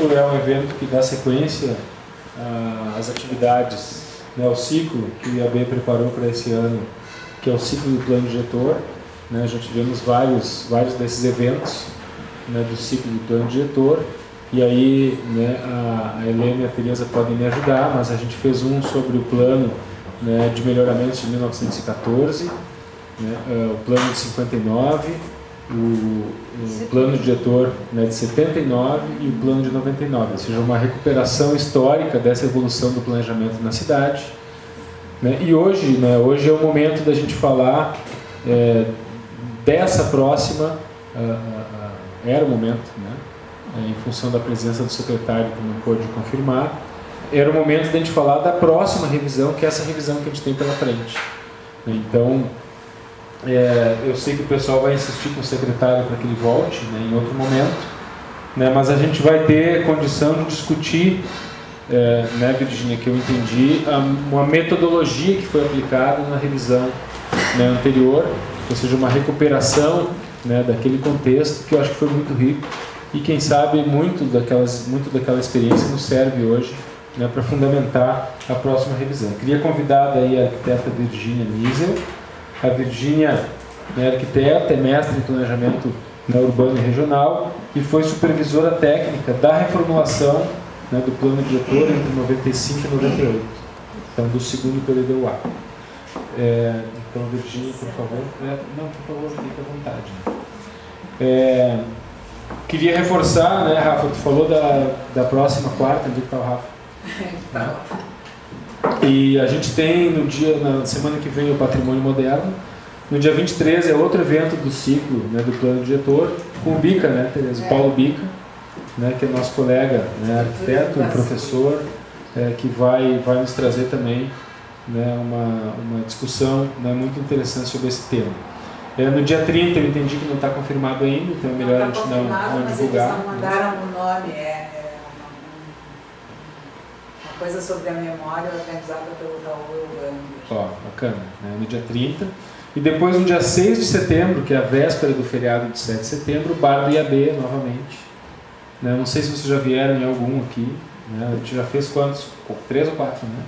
evento é um evento que dá sequência às atividades, né, ao ciclo que o IAB preparou para esse ano, que é o ciclo do plano diretor. Né, já tivemos vários desses eventos, né, do ciclo do plano diretor, e aí, né, a Helena e a Teresa podem me ajudar, mas a gente fez um sobre o plano, né, de melhoramentos de 1914, né, o plano de 59, o plano diretor, né, de 79 e o plano de 99, ou seja, uma recuperação histórica dessa evolução do planejamento na cidade. Né, e hoje é o momento da gente falar dessa próxima, era o momento, né, em função da presença do secretário que não pôde confirmar, era o momento de a gente falar da próxima revisão, que é essa revisão que a gente tem pela frente. Então, eu sei que o pessoal vai insistir com o secretário para que ele volte, né, em outro momento, né, mas a gente vai ter condição de discutir, né, Virgínia, que eu entendi, uma metodologia que foi aplicada na revisão, né, anterior, ou seja, uma recuperação, né, daquele contexto que eu acho que foi muito rico e quem sabe muito daquela experiência nos serve hoje, né, para fundamentar a próxima revisão. Eu queria convidar daí a arquiteta Virgínia Niesel. A Virgínia é arquiteta, é mestre em planejamento, né, urbano e regional e foi supervisora técnica da reformulação, né, do plano diretor entre 95 e 98, então do segundo período A. Então, Virgínia, por favor. Não, por favor, fique à vontade. Queria reforçar, né, Rafa, tu falou da próxima quarta, onde está o Rafa? Tá. E a gente tem na semana que vem o Patrimônio Moderno. No dia 23 é outro evento do ciclo, né, do plano diretor, com o Bica, né, Tereza? O Paulo Bica, né, que é nosso colega, né, arquiteto, professor, que vai nos trazer também, né, uma discussão, né, muito interessante sobre esse tema. No dia 30 eu entendi que não está confirmado ainda, então é melhor a gente não divulgar. Eles não mandaram o nome, uma coisa sobre a memória organizada pelo Raul Elvander. Bacana, né, no dia 30. E depois no dia 6 de setembro, que é a véspera do feriado de 7 de setembro, o Bar do IAB novamente. Né, não sei se vocês já vieram em algum aqui, né, a gente já fez quantos? 3 ou 4, né?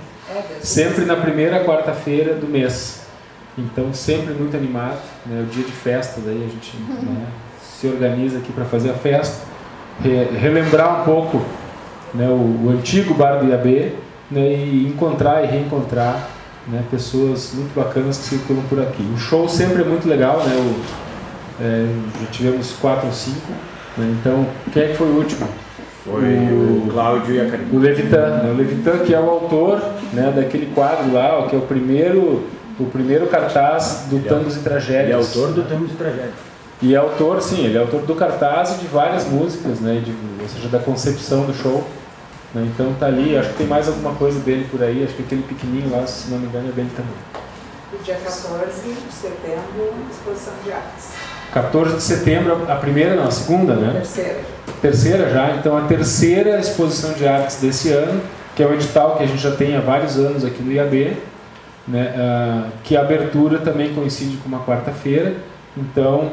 Sempre na primeira quarta-feira do mês. Então, sempre muito animado, né? O dia de festa, daí a gente, né, se organiza aqui para fazer a festa, relembrar um pouco, né, o antigo Bar do IAB, né, e encontrar e reencontrar, né, pessoas muito bacanas que circulam por aqui. O show sempre é muito legal, né? Já tivemos 4 ou 5, né? Então, quem é que foi o último? Foi o Cláudio e a Karine. O Levitan, né? O Levitan, que é o autor, né, daquele quadro lá, ó, que é o primeiro cartaz do Tangos e Tragédias. Ele é autor do Tangos e Tragédias. E é autor, sim, ele é autor do cartaz e de várias músicas, né, ou seja, da concepção do show. Né, então tá ali, acho que tem mais alguma coisa dele por aí, acho que aquele pequenininho lá, se não me engano, é dele também. E dia 14 de setembro, exposição de artes. 14 de setembro, a primeira não, a segunda, né? Terceira já, então a terceira exposição de artes desse ano, que é o edital que a gente já tem há vários anos aqui no IAB, né, que a abertura também coincide com uma quarta-feira, então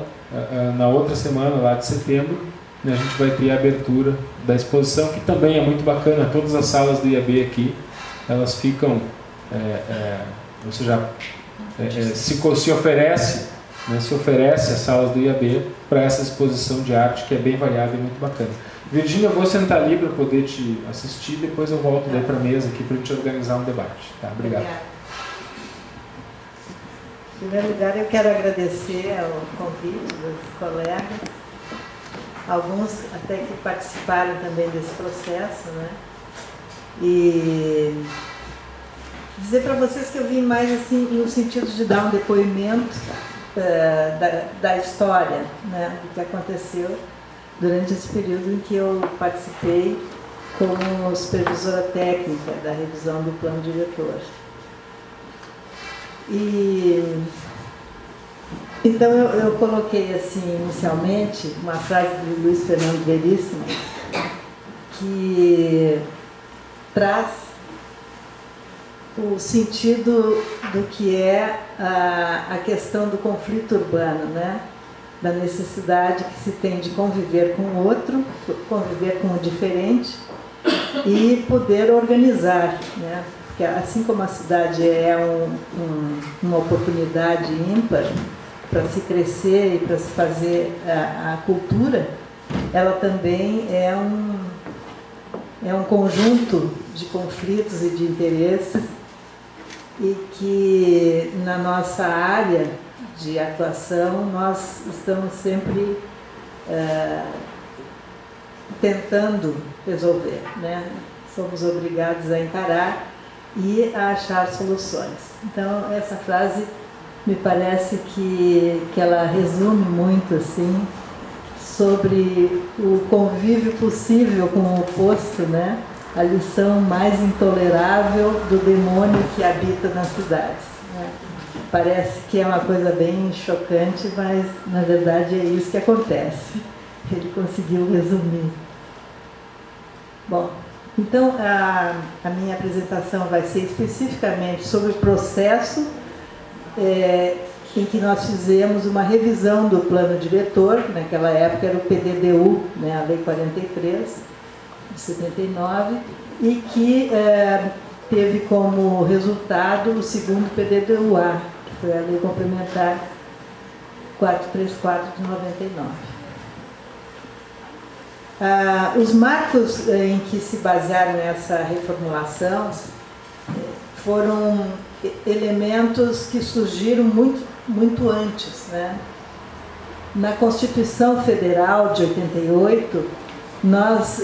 na outra semana lá de setembro, né, a gente vai ter a abertura da exposição, que também é muito bacana. Todas as salas do IAB aqui, elas ficam, ou seja, se oferece, né, as salas do IAB para essa exposição de arte, que é bem variada e muito bacana. Virgínia, eu vou sentar ali para poder te assistir, depois eu volto daí para a mesa aqui para a gente organizar um debate. Tá? Obrigado. Em primeiro lugar, eu quero agradecer ao convite dos colegas, alguns até que participaram também desse processo, né? E dizer para vocês que eu vim mais assim no sentido de dar um depoimento da história, né, do que aconteceu durante esse período em que eu participei como supervisora técnica da revisão do plano diretor. E então eu coloquei assim inicialmente uma frase de Luiz Fernando Veríssimo que traz o sentido do que é a questão do conflito urbano, né? da necessidade que se tem de conviver com o outro, conviver com o diferente e poder organizar, né? Porque assim como a cidade é uma oportunidade ímpar para se crescer e para se fazer a cultura, ela também é um conjunto de conflitos e de interesses, e que na nossa área de atuação nós estamos sempre tentando resolver, né? Somos obrigados a encarar e a achar soluções. Então essa frase me parece que ela resume muito assim sobre o convívio possível com o oposto, né? A lição mais intolerável do demônio que habita nas cidades, né? Parece que é uma coisa bem chocante, mas na verdade é isso que acontece. Ele conseguiu resumir. Bom, então a minha apresentação vai ser especificamente sobre o processo em que nós fizemos uma revisão do plano diretor, que naquela época era o PDDU, né, a Lei 43, de 79, e que teve como resultado o segundo PDDU-A, que foi a Lei Complementar 434 de 99. Os marcos em que se basearam essa reformulação foram elementos que surgiram muito antes, né? Na Constituição Federal de 88, nós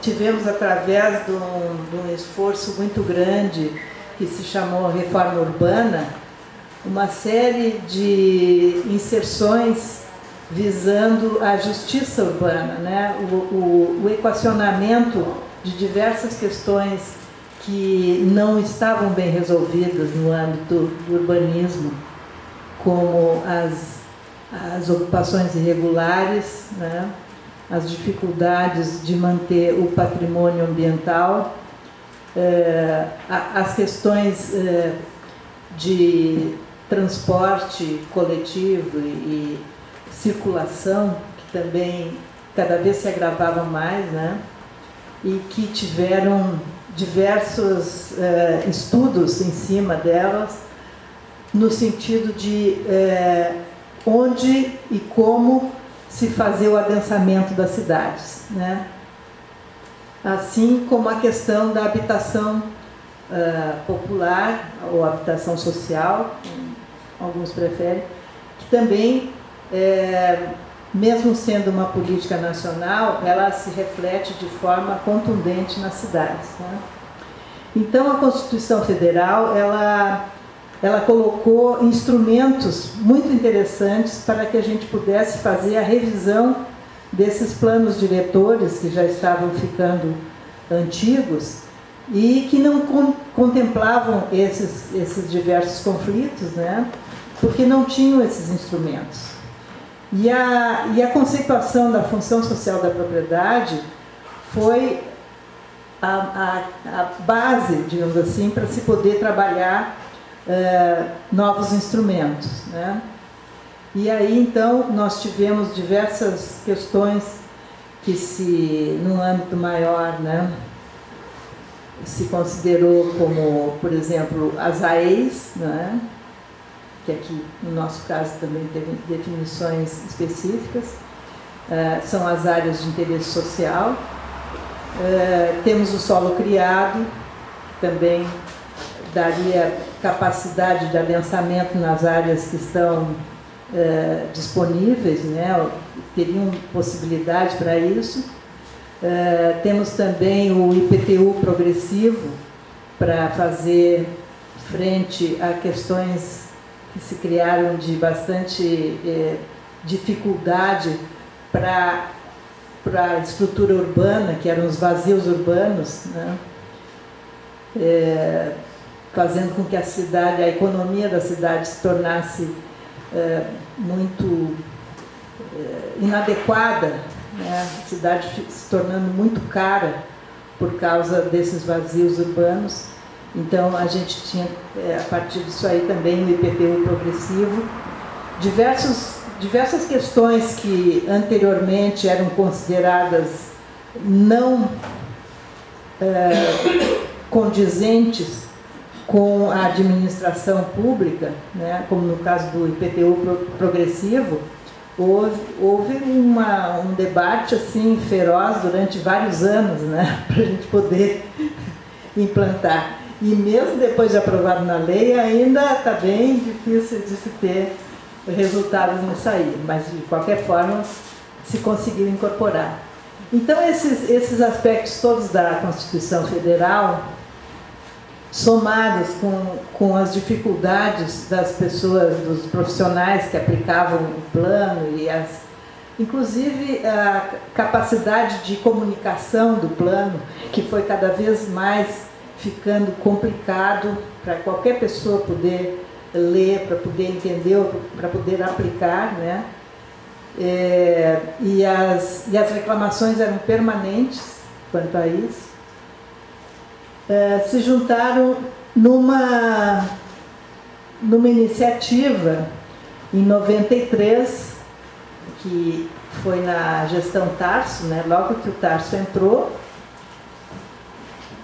tivemos, através de um esforço muito grande que se chamou Reforma Urbana, uma série de inserções visando a justiça urbana, né? O equacionamento de diversas questões que não estavam bem resolvidas no âmbito do urbanismo, como as ocupações irregulares, né? As dificuldades de manter o patrimônio ambiental, as questões de transporte coletivo e circulação, que também cada vez se agravavam mais, né? E que tiveram diversos estudos em cima delas, no sentido de onde e como se fazer o adensamento das cidades, né? Assim como a questão da habitação popular ou habitação social, alguns preferem, que também, mesmo sendo uma política nacional, ela se reflete de forma contundente nas cidades, né? Então a Constituição Federal, ela colocou instrumentos muito interessantes para que a gente pudesse fazer a revisão desses planos diretores que já estavam ficando antigos e que não contemplavam esses diversos conflitos, né? Porque não tinham esses instrumentos. E a conceituação da função social da propriedade foi a base, digamos assim, para se poder trabalhar novos instrumentos, né? E aí, então, nós tivemos diversas questões que, num âmbito maior, né, se considerou como, por exemplo, as AEIs, né, que aqui, no nosso caso, também teve definições específicas, são as áreas de interesse social. Temos o solo criado, que também daria capacidade de adensamento nas áreas que estão disponíveis, né? Teriam possibilidade para isso. Temos também o IPTU progressivo para fazer frente a questões que se criaram de bastante dificuldade para a estrutura urbana, que eram os vazios urbanos, né? Fazendo com que a economia da cidade se tornasse muito inadequada, né? A cidade se tornando muito cara por causa desses vazios urbanos. Então a gente tinha, a partir disso aí também, o IPTU progressivo, diversas questões que anteriormente eram consideradas não condizentes com a administração pública, né, como no caso do IPTU progressivo, houve um debate assim feroz durante vários anos, né, para a gente poder implantar. E mesmo depois de aprovado na lei, ainda está bem difícil de se ter resultados nisso aí, mas de qualquer forma se conseguiu incorporar. Então esses aspectos todos da Constituição Federal, somados com as dificuldades das pessoas, dos profissionais que aplicavam o plano e inclusive a capacidade de comunicação do plano, que foi cada vez mais ficando complicado para qualquer pessoa poder ler, para poder entender, para poder aplicar, né? E as reclamações eram permanentes quanto a isso. Se juntaram numa iniciativa em 93, que foi na gestão Tarso, né? Logo que o Tarso entrou,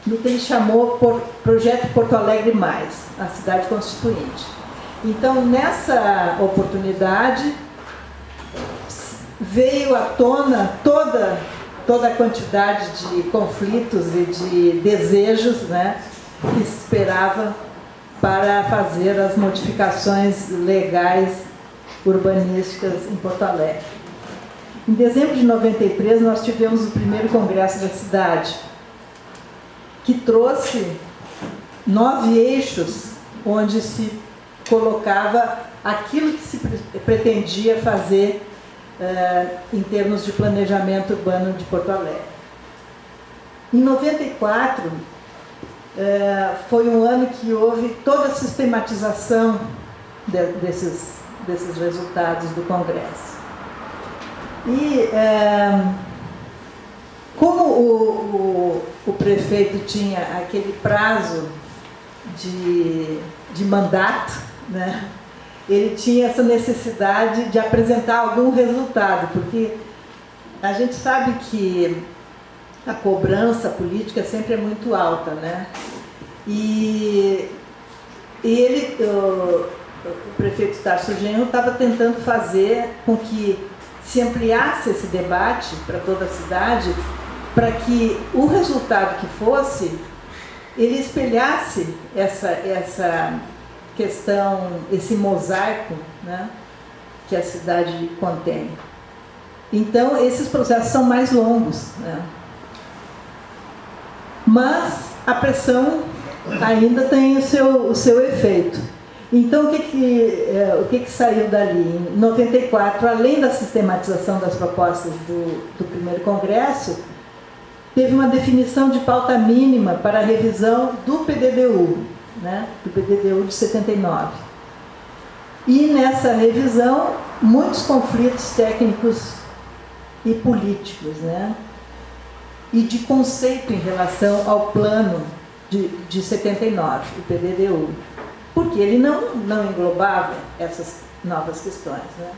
no que ele chamou por Projeto Porto Alegre Mais, a cidade constituinte. Então, nessa oportunidade, veio à tona toda a quantidade de conflitos e de desejos, né, que se esperava para fazer as modificações legais urbanísticas em Porto Alegre. Em dezembro de 93, nós tivemos o primeiro congresso da cidade, que trouxe 9 eixos onde se colocava aquilo que se pretendia fazer em termos de planejamento urbano de Porto Alegre. Em 94, foi um ano que houve toda a sistematização desses resultados do Congresso. E como o prefeito tinha aquele prazo de mandato, né, ele tinha essa necessidade de apresentar algum resultado, porque a gente sabe que a cobrança política sempre é muito alta, né? E o prefeito Tarso Genro estava tentando fazer com que se ampliasse esse debate para toda a cidade, para que o resultado que fosse, ele espelhasse essa questão, esse mosaico, né, que a cidade contém. Então, esses processos são mais longos, né? Mas a pressão ainda tem o seu efeito. Então, o que saiu dali? Em 94, além da sistematização das propostas do primeiro congresso, teve uma definição de pauta mínima para a revisão do PDDU, né, do PDDU de 79. E nessa revisão, muitos conflitos técnicos e políticos, né, e de conceito em relação ao plano de 79, o PDDU, porque ele não englobava essas novas questões, né.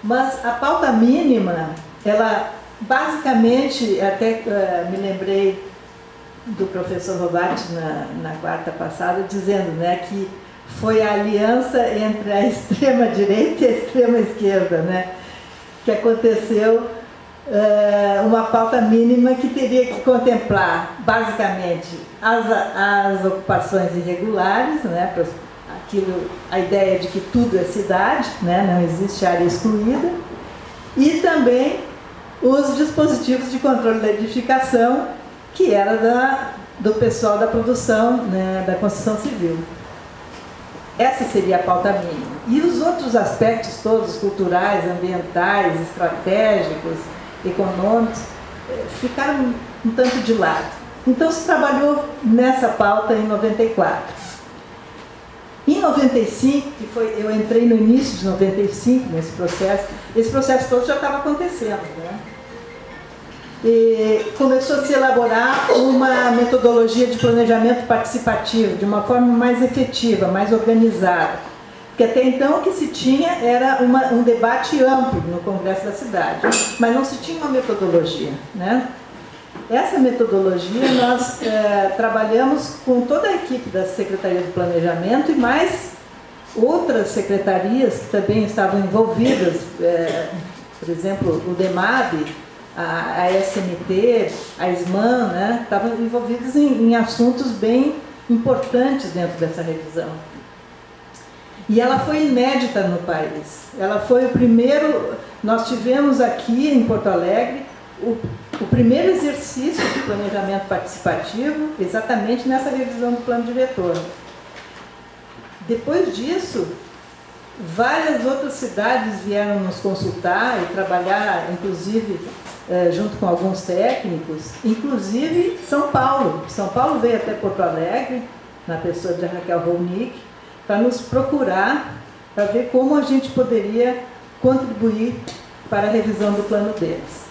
Mas a pauta mínima, ela basicamente, até me lembrei do professor Robati na quarta passada, dizendo, né, que foi a aliança entre a extrema-direita e a extrema-esquerda, né, que aconteceu uma pauta mínima que teria que contemplar, basicamente, as ocupações irregulares, né, a ideia de que tudo é cidade, né, não existe área excluída, e também os dispositivos de controle da edificação, que era do pessoal da produção, né, da construção civil. Essa seria a pauta mínima. E os outros aspectos todos, culturais, ambientais, estratégicos, econômicos, ficaram um tanto de lado. Então se trabalhou nessa pauta em 94. Em 95, eu entrei no início de 95 nesse processo, esse processo todo já estava acontecendo, né? E começou a se elaborar uma metodologia de planejamento participativo, de uma forma mais efetiva, mais organizada. Porque até então o que se tinha era um debate amplo no Congresso da cidade, mas não se tinha uma metodologia, né? Essa metodologia nós trabalhamos com toda a equipe da Secretaria do Planejamento e mais outras secretarias que também estavam envolvidas, por exemplo, o DEMAB, a SMT, a SMAN, né? Estavam envolvidas em assuntos bem importantes dentro dessa revisão. E ela foi inédita no país. Ela foi o primeiro... Nós tivemos aqui em Porto Alegre o primeiro exercício de planejamento participativo exatamente nessa revisão do plano diretor. Depois disso, várias outras cidades vieram nos consultar e trabalhar, inclusive, junto com alguns técnicos, inclusive São Paulo. São Paulo veio até Porto Alegre, na pessoa de Raquel Rolnick, para nos procurar, para ver como a gente poderia contribuir para a revisão do plano deles.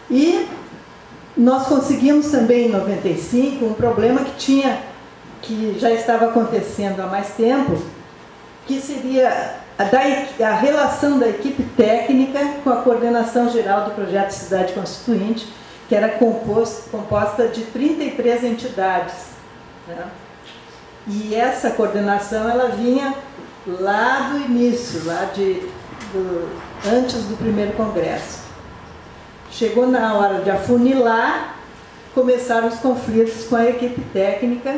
E nós conseguimos também, em 95, um problema que já estava acontecendo há mais tempo, que seria a relação da equipe técnica com a coordenação geral do projeto Cidade Constituinte, que era composta de 33 entidades, né? E essa coordenação ela vinha lá do início, antes do primeiro congresso. Chegou na hora de afunilar, começaram os conflitos com a equipe técnica,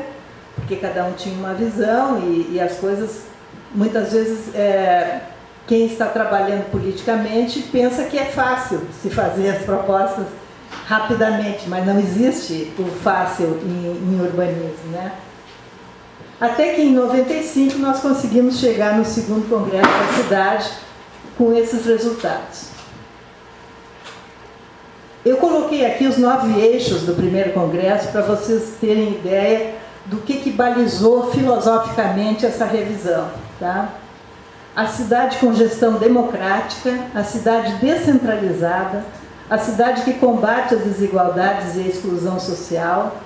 porque cada um tinha uma visão e as coisas, muitas vezes, quem está trabalhando politicamente pensa que é fácil se fazer as propostas rapidamente, mas não existe o fácil em urbanismo, né? Até que em 95 nós conseguimos chegar no segundo congresso da cidade com esses resultados. Eu coloquei aqui os 9 eixos do primeiro congresso para vocês terem ideia do que balizou filosoficamente essa revisão, tá? A cidade com gestão democrática, a cidade descentralizada, a cidade que combate as desigualdades e a exclusão social,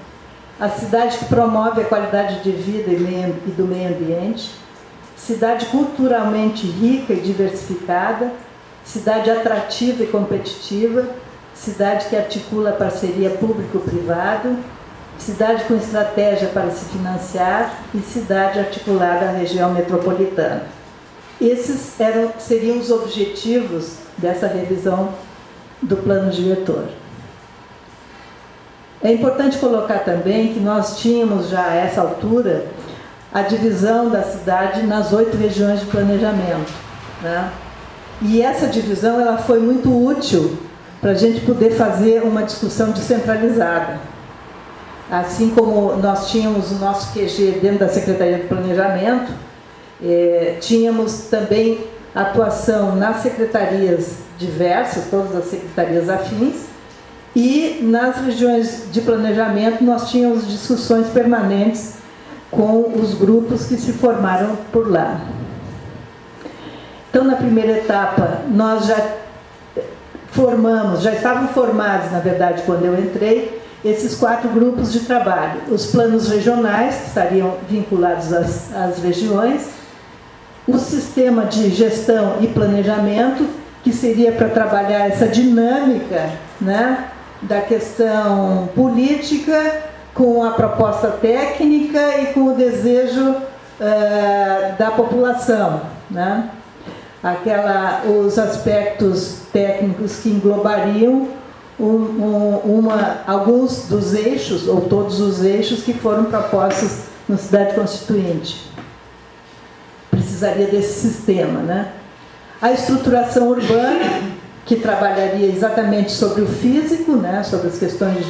a cidade que promove a qualidade de vida e do meio ambiente, cidade culturalmente rica e diversificada, cidade atrativa e competitiva, cidade que articula parceria público-privado, cidade com estratégia para se financiar e cidade articulada à região metropolitana. Esses seriam os objetivos dessa revisão do plano diretor. É importante colocar também que nós tínhamos já a essa altura a divisão da cidade nas 8 regiões de planejamento, né? E essa divisão ela foi muito útil para a gente poder fazer uma discussão descentralizada. Assim como nós tínhamos o nosso QG dentro da Secretaria de Planejamento, tínhamos também atuação nas secretarias diversas, todas as secretarias afins, e nas regiões de planejamento nós tínhamos discussões permanentes com os grupos que se formaram por lá. Então, na primeira etapa, nós já estavam formados, na verdade, quando eu entrei, esses 4 grupos de trabalho. Os planos regionais, que estariam vinculados às regiões, o sistema de gestão e planejamento, que seria para trabalhar essa dinâmica, né, da questão política com a proposta técnica e com o desejo da população, né? Os aspectos técnicos que englobariam alguns dos eixos, ou todos os eixos que foram propostos na Cidade Constituinte. Precisaria desse sistema, né? A estruturação urbana, que trabalharia exatamente sobre o físico, né? Sobre as questões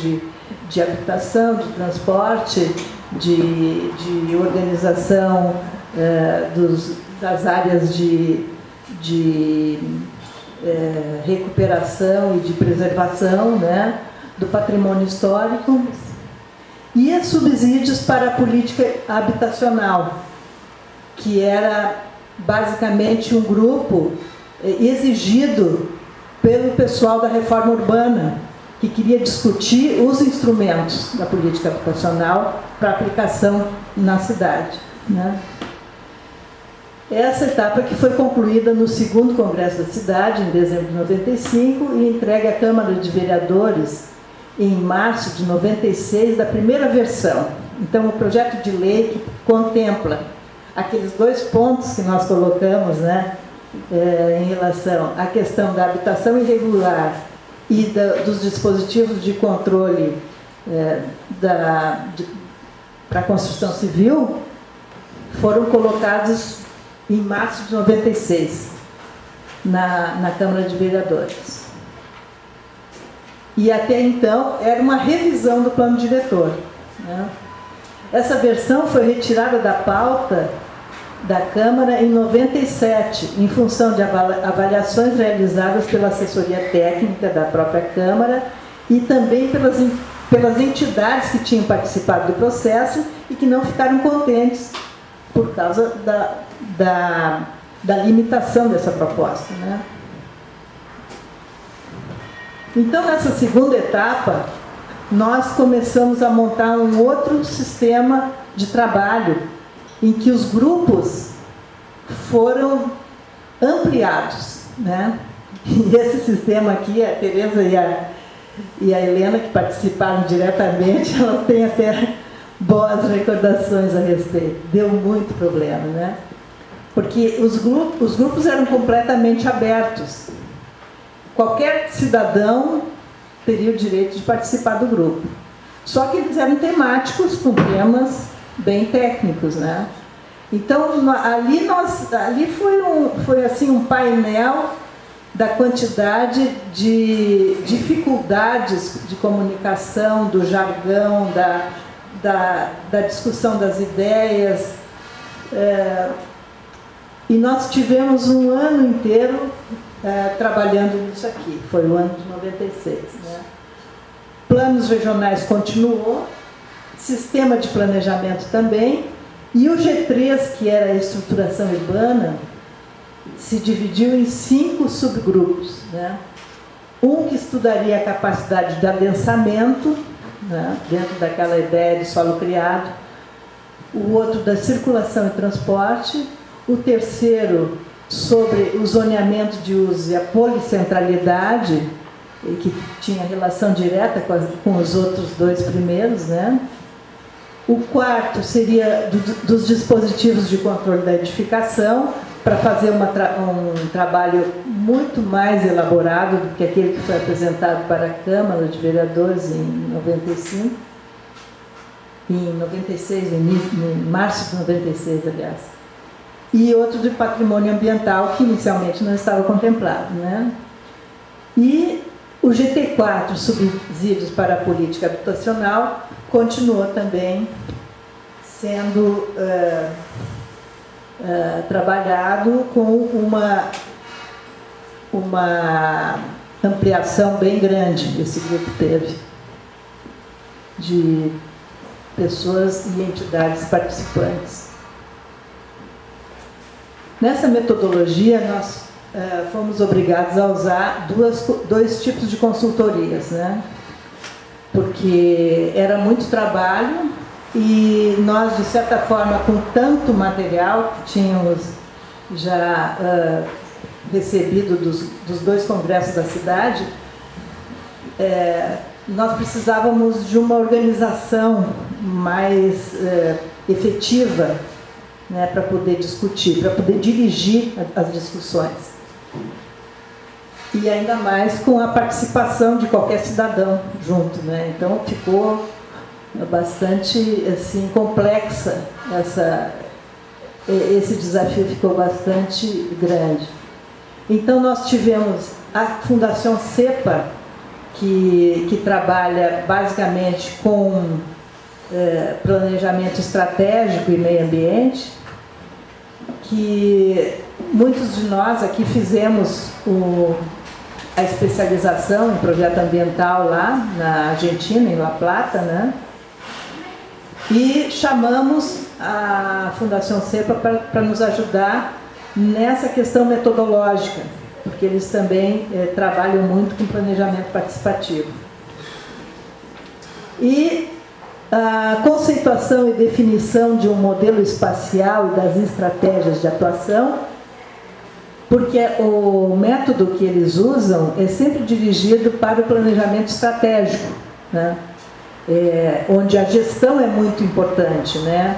de habitação, de transporte, de organização das áreas de recuperação e de preservação, né, do patrimônio histórico, e subsídios para a política habitacional, que era basicamente um grupo exigido pelo pessoal da reforma urbana, que queria discutir os instrumentos da política habitacional para aplicação na cidade, né? Essa etapa que foi concluída no 2º Congresso da Cidade, em dezembro de 95, e entregue à Câmara de Vereadores em março de 96, da primeira versão. Então, o projeto de lei que contempla aqueles 2 pontos que nós colocamos, né, em relação à questão da habitação irregular e dos dispositivos de controle para a construção civil, foram colocados em março de 96 na Câmara de Vereadores. E até então era uma revisão do plano diretor, né? Essa versão foi retirada da pauta da Câmara em 97, em função de avaliações realizadas pela assessoria técnica da própria Câmara e também pelas entidades que tinham participado do processo e que não ficaram contentes por causa da limitação dessa proposta, né? Então, nessa segunda etapa, nós começamos a montar um outro sistema de trabalho em que os grupos foram ampliados, né? E esse sistema aqui, a Tereza e a Helena, que participaram diretamente, elas têm até boas recordações a respeito. Deu muito problema, né? Porque os grupos eram completamente abertos. Qualquer cidadão teria o direito de participar do grupo. Só que eles eram temáticos, com temas bem técnicos, né? Então, ali foi assim, um painel da quantidade de dificuldades de comunicação, do jargão, da discussão das ideias. E nós tivemos um ano inteiro trabalhando nisso aqui, foi o ano de 96. Né? Planos regionais continuou, sistema de planejamento também, e o G3, que era a estruturação urbana, se dividiu em 5 subgrupos. Né? Um que estudaria a capacidade de adensamento, né? Dentro daquela ideia de solo criado, o outro da circulação e transporte, o terceiro sobre o zoneamento de uso e a policentralidade, que tinha relação direta com os outros 2 primeiros, né? O quarto seria dos dispositivos de controle da edificação, para fazer um trabalho muito mais elaborado do que aquele que foi apresentado para a Câmara de Vereadores em 95, em 96, em março de 96, aliás. E outro de patrimônio ambiental, que inicialmente não estava contemplado, né? E o GT4, subsídios para a política habitacional, continuou também sendo trabalhado com uma ampliação bem grande. Esse grupo teve de pessoas e entidades participantes. Nessa metodologia, nós fomos obrigados a usar dois tipos de consultorias, né? Porque era muito trabalho e nós, de certa forma, com tanto material que tínhamos já recebido dos 2 congressos da cidade, nós precisávamos de uma organização mais efetiva, né, para poder discutir, para poder dirigir as discussões. E ainda mais com a participação de qualquer cidadão junto, né? Então ficou bastante assim, complexa, esse desafio ficou bastante grande. Então nós tivemos a Fundação CEPA, que trabalha basicamente com planejamento estratégico e meio ambiente, que muitos de nós aqui fizemos a especialização em projeto ambiental lá na Argentina, em La Plata, né? E chamamos a Fundação CEPA para nos ajudar nessa questão metodológica, porque eles também trabalham muito com planejamento participativo. E A conceituação e definição de um modelo espacial e das estratégias de atuação, porque o método que eles usam é sempre dirigido para o planejamento estratégico, né? Onde a gestão é muito importante, né?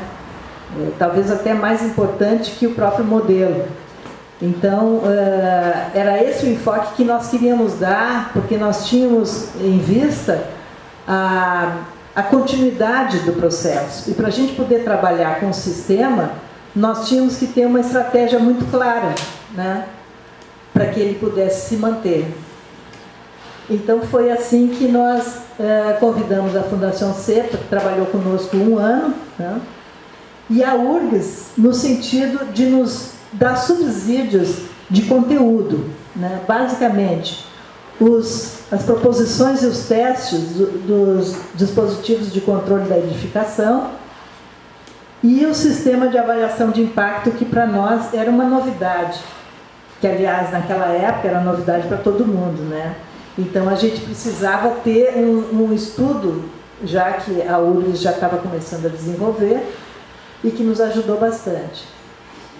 Talvez até mais importante que o próprio modelo. Então, era esse o enfoque que nós queríamos dar, porque nós tínhamos em vista a continuidade do processo. E para a gente poder trabalhar com o sistema, nós tínhamos que ter uma estratégia muito clara, né? Para que ele pudesse se manter. Então, foi assim que nós convidamos a Fundação CEPA, que trabalhou conosco 1 ano, né? E a URGS, no sentido de nos dar subsídios de conteúdo, né? Basicamente, as proposições e os testes dos dispositivos de controle da edificação e o sistema de avaliação de impacto, que para nós era uma novidade, que aliás naquela época era novidade para todo mundo, né? Então a gente precisava ter um estudo, já que a URGS já estava começando a desenvolver, e que nos ajudou bastante.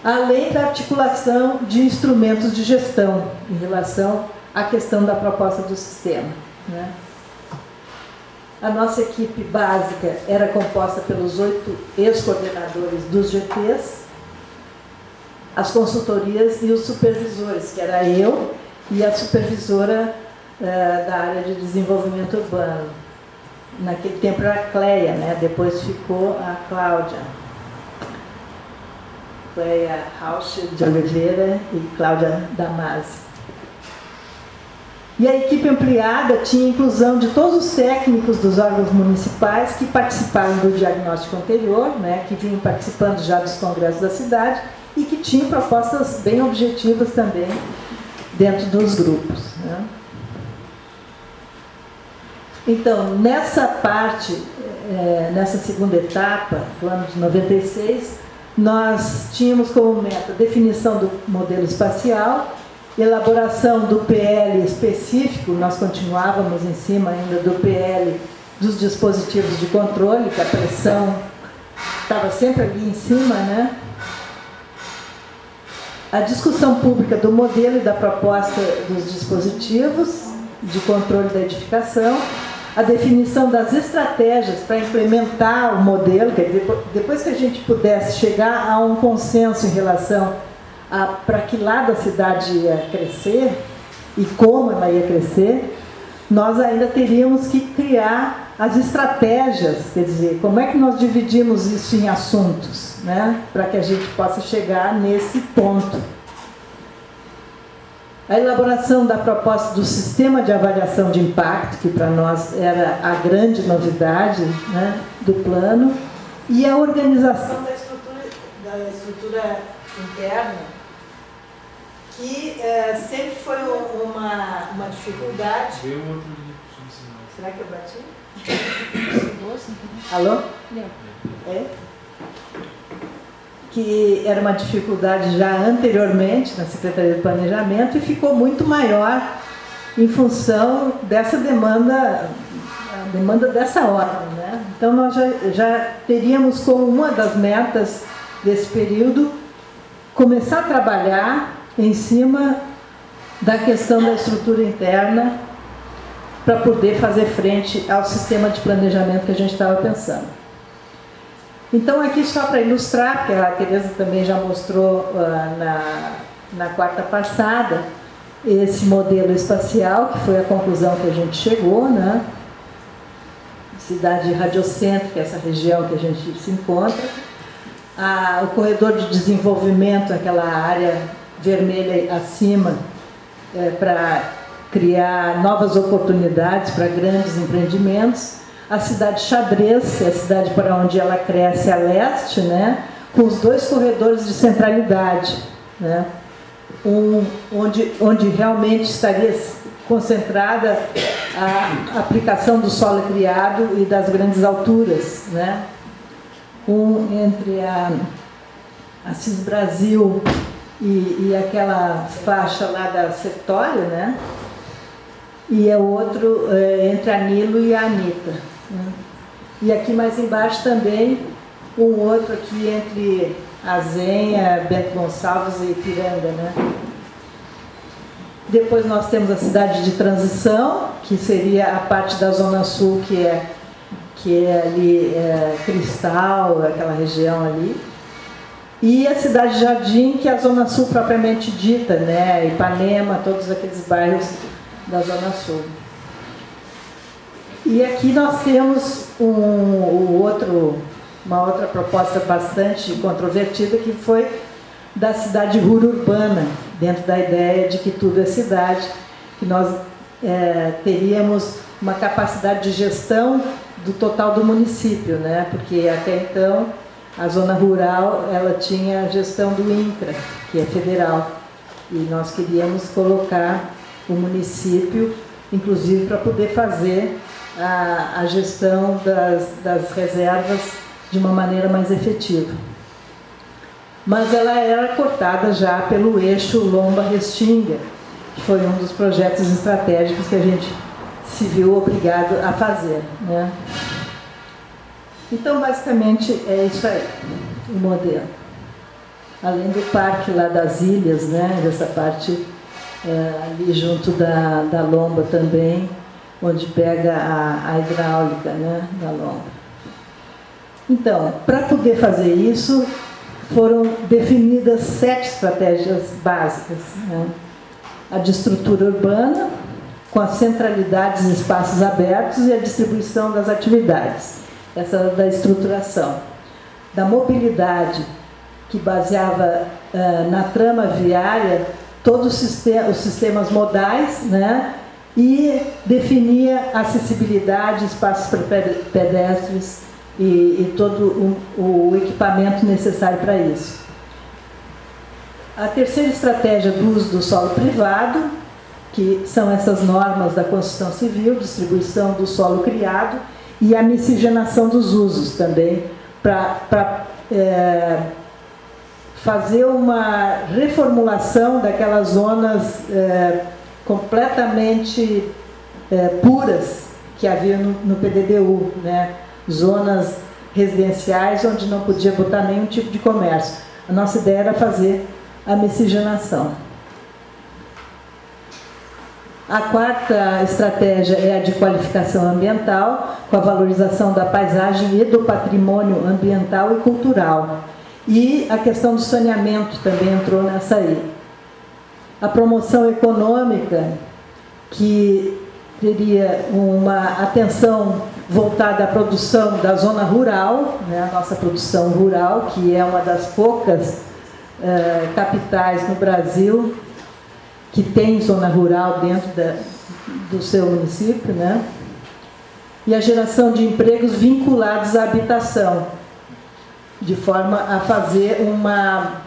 Além da articulação de instrumentos de gestão em relação à questão da proposta do sistema, né? A nossa equipe básica era composta pelos 8 ex-coordenadores dos GTs, as consultorias e os supervisores, que era eu e a supervisora da área de desenvolvimento urbano. Naquele tempo era a Cleia, né? Depois ficou a Cláudia. Cleia Rausch de Oliveira e Cláudia Damasio. E a equipe ampliada tinha inclusão de todos os técnicos dos órgãos municipais que participaram do diagnóstico anterior, né, que vinham participando já dos congressos da cidade e que tinham propostas bem objetivas também dentro dos grupos, né. Então, nessa parte, nessa segunda etapa do ano de 96, nós tínhamos como meta a definição do modelo espacial, elaboração do PL específico, nós continuávamos em cima ainda do PL dos dispositivos de controle, que a pressão estava sempre ali em cima, né? A discussão pública do modelo e da proposta dos dispositivos de controle da edificação, a definição das estratégias para implementar o modelo, quer dizer, depois que a gente pudesse chegar a um consenso em relação a para que lado a cidade ia crescer e como ela ia crescer, nós ainda teríamos que criar as estratégias, quer dizer, como é que nós dividimos isso em assuntos, né, para que a gente possa chegar nesse ponto. A elaboração da proposta do sistema de avaliação de impacto, que para nós era a grande novidade, né, do plano, e a organização da estrutura interna, que sempre foi uma dificuldade. Será que eu bati? Alô? Não. É? Que era uma dificuldade já anteriormente na Secretaria de Planejamento e ficou muito maior em função dessa demanda, a demanda dessa ordem, né? Então nós já teríamos como uma das metas desse período começar a trabalhar em cima da questão da estrutura interna para poder fazer frente ao sistema de planejamento que a gente estava pensando. Então, aqui só para ilustrar, porque a Tereza também já mostrou na quarta passada, esse modelo espacial, que foi a conclusão que a gente chegou, né? Cidade radiocêntrica, essa região que a gente se encontra. O corredor de desenvolvimento, aquela área vermelha acima, para criar novas oportunidades para grandes empreendimentos. A cidade xadrez, que é a cidade para onde ela cresce a leste, né, com os 2 corredores de centralidade, né, onde realmente estaria concentrada a aplicação do solo criado e das grandes alturas, né, entre a Assis Brasil e aquela faixa lá da Sertório, né, e é outro entre a Nilo e a Anitta. E aqui mais embaixo também um outro aqui entre Azenha, Bento Gonçalves e Ipiranga, né? Depois nós temos a cidade de transição, que seria a parte da Zona Sul, que é ali Cristal, aquela região ali. E a cidade de Jardim, que é a Zona Sul propriamente dita, né? Ipanema, todos aqueles bairros da Zona Sul. E aqui nós temos uma outra proposta bastante controvertida, que foi da cidade urbana, dentro da ideia de que tudo é cidade, que nós teríamos uma capacidade de gestão do total do município, né? Porque até então a zona rural ela tinha a gestão do INCRA, que é federal, e nós queríamos colocar o município, inclusive para poder fazer a gestão das reservas de uma maneira mais efetiva. Mas ela era cortada já pelo eixo Lomba-Restinga, que foi um dos projetos estratégicos que a gente se viu obrigado a fazer, né? Então, basicamente, é isso aí, o modelo. Além do parque lá das ilhas, né, dessa parte ali junto da Lomba também, onde pega a hidráulica, né, da Lomba. Então, para poder fazer isso, foram definidas 7 estratégias básicas, né? A de estrutura urbana, com as centralidades e espaços abertos e a distribuição das atividades. Essa da estruturação. Da mobilidade, que baseava na trama viária todos os sistemas modais, né? E definia acessibilidade, espaços para pedestres e todo o equipamento necessário para isso. A terceira estratégia do uso do solo privado, que são essas normas da construção civil, distribuição do solo criado e a miscigenação dos usos também, para fazer uma reformulação daquelas zonas completamente puras que havia no PDDU, né? Zonas residenciais onde não podia botar nenhum tipo de comércio. A nossa ideia era fazer a miscigenação. A quarta estratégia é a de qualificação ambiental, com a valorização da paisagem e do patrimônio ambiental e cultural. E a questão do saneamento também entrou nessa aí. A promoção econômica, que teria uma atenção voltada à produção da zona rural, né, a nossa produção rural, que é uma das poucas capitais no Brasil que tem zona rural dentro do seu município, né? E a geração de empregos vinculados à habitação, de forma a fazer uma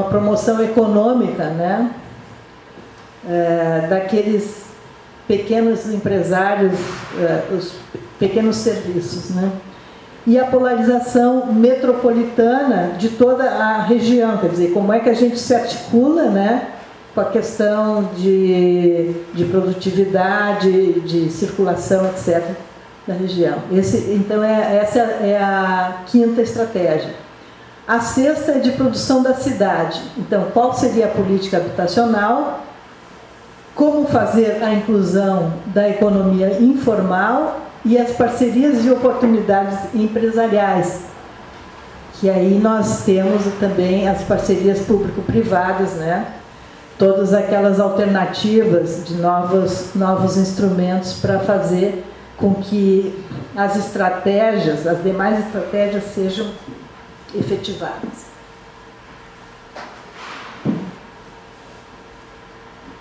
promoção econômica, né? Daqueles pequenos empresários, os pequenos serviços, né? E a polarização metropolitana de toda a região, quer dizer, como é que a gente se articula, né, com a questão de produtividade, de circulação, etc., da região. Então, essa é a quinta estratégia. A sexta é de produção da cidade. Então, qual seria a política habitacional? Como fazer a inclusão da economia informal e as parcerias de oportunidades empresariais, que aí nós temos também as parcerias público-privadas, né? Todas aquelas alternativas de novos instrumentos para fazer com que as estratégias, as demais estratégias sejam efetivadas.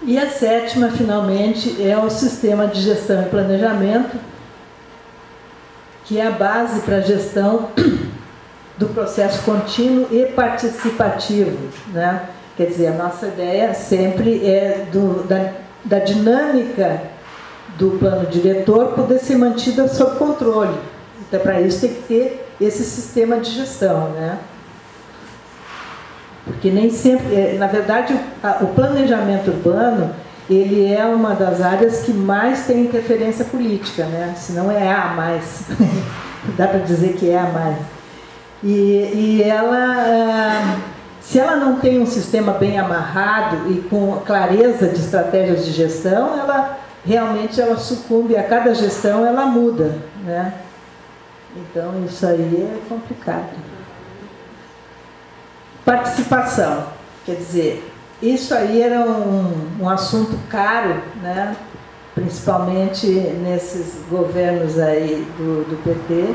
E a sétima, finalmente, é o sistema de gestão e planejamento, que é a base para a gestão do processo contínuo e participativo, né? Quer dizer, a nossa ideia sempre é da dinâmica do plano diretor poder ser mantida sob controle. Então, para isso tem que ter esse sistema de gestão, né? Porque nem sempre, na verdade, o planejamento urbano, ele é uma das áreas que mais tem interferência política, né? Se não é a mais. dá para dizer que é a mais. E ela, se ela não tem um sistema bem amarrado e com clareza de estratégias de gestão, ela realmente sucumbe, a cada gestão ela muda, né? Então isso aí é complicado. Participação, quer dizer, isso aí era um assunto caro, né? Principalmente nesses governos aí do PT,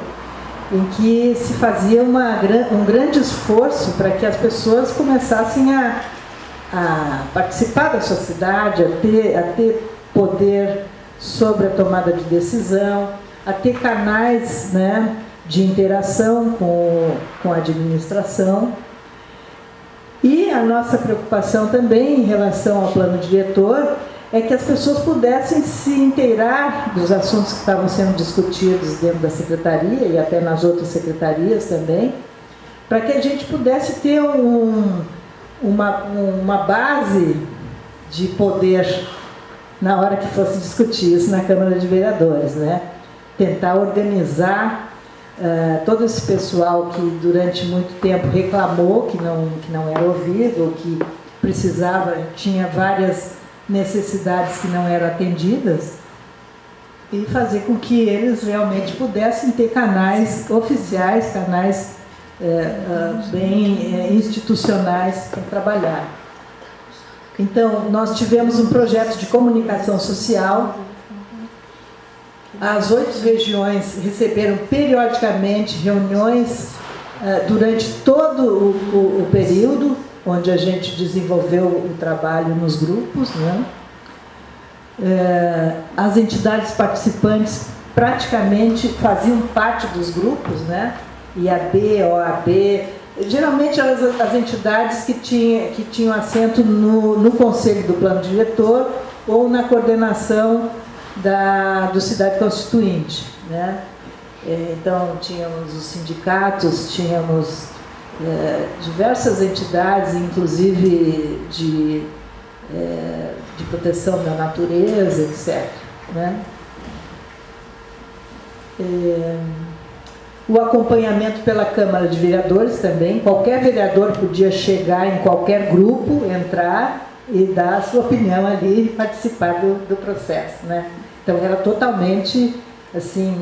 em que se fazia um grande esforço para que as pessoas começassem a participar da sociedade, a ter poder sobre a tomada de decisão, a ter canais, né, de interação com a administração. E a nossa preocupação também em relação ao plano diretor é que as pessoas pudessem se inteirar dos assuntos que estavam sendo discutidos dentro da secretaria e até nas outras secretarias também, para que a gente pudesse ter uma base de poder na hora que fosse discutir isso na Câmara de Vereadores, né? Tentar organizar todo esse pessoal que durante muito tempo reclamou que não era ouvido, ou que tinha várias necessidades que não eram atendidas, e fazer com que eles realmente pudessem ter canais oficiais, canais bem institucionais para trabalhar. Então, nós tivemos um projeto de comunicação social. As 8 regiões receberam periodicamente reuniões durante todo o período, onde a gente desenvolveu o trabalho nos grupos, né? As entidades participantes praticamente faziam parte dos grupos, né? IAB, OAB, geralmente as entidades que tinham assento no Conselho do Plano Diretor ou na coordenação do Cidade Constituinte, né? Então, tínhamos os sindicatos, tínhamos diversas entidades, inclusive de proteção da natureza, etc., né? O acompanhamento pela Câmara de Vereadores também. Qualquer vereador podia chegar em qualquer grupo, entrar e dar a sua opinião ali e participar do processo, né? Então, era totalmente assim,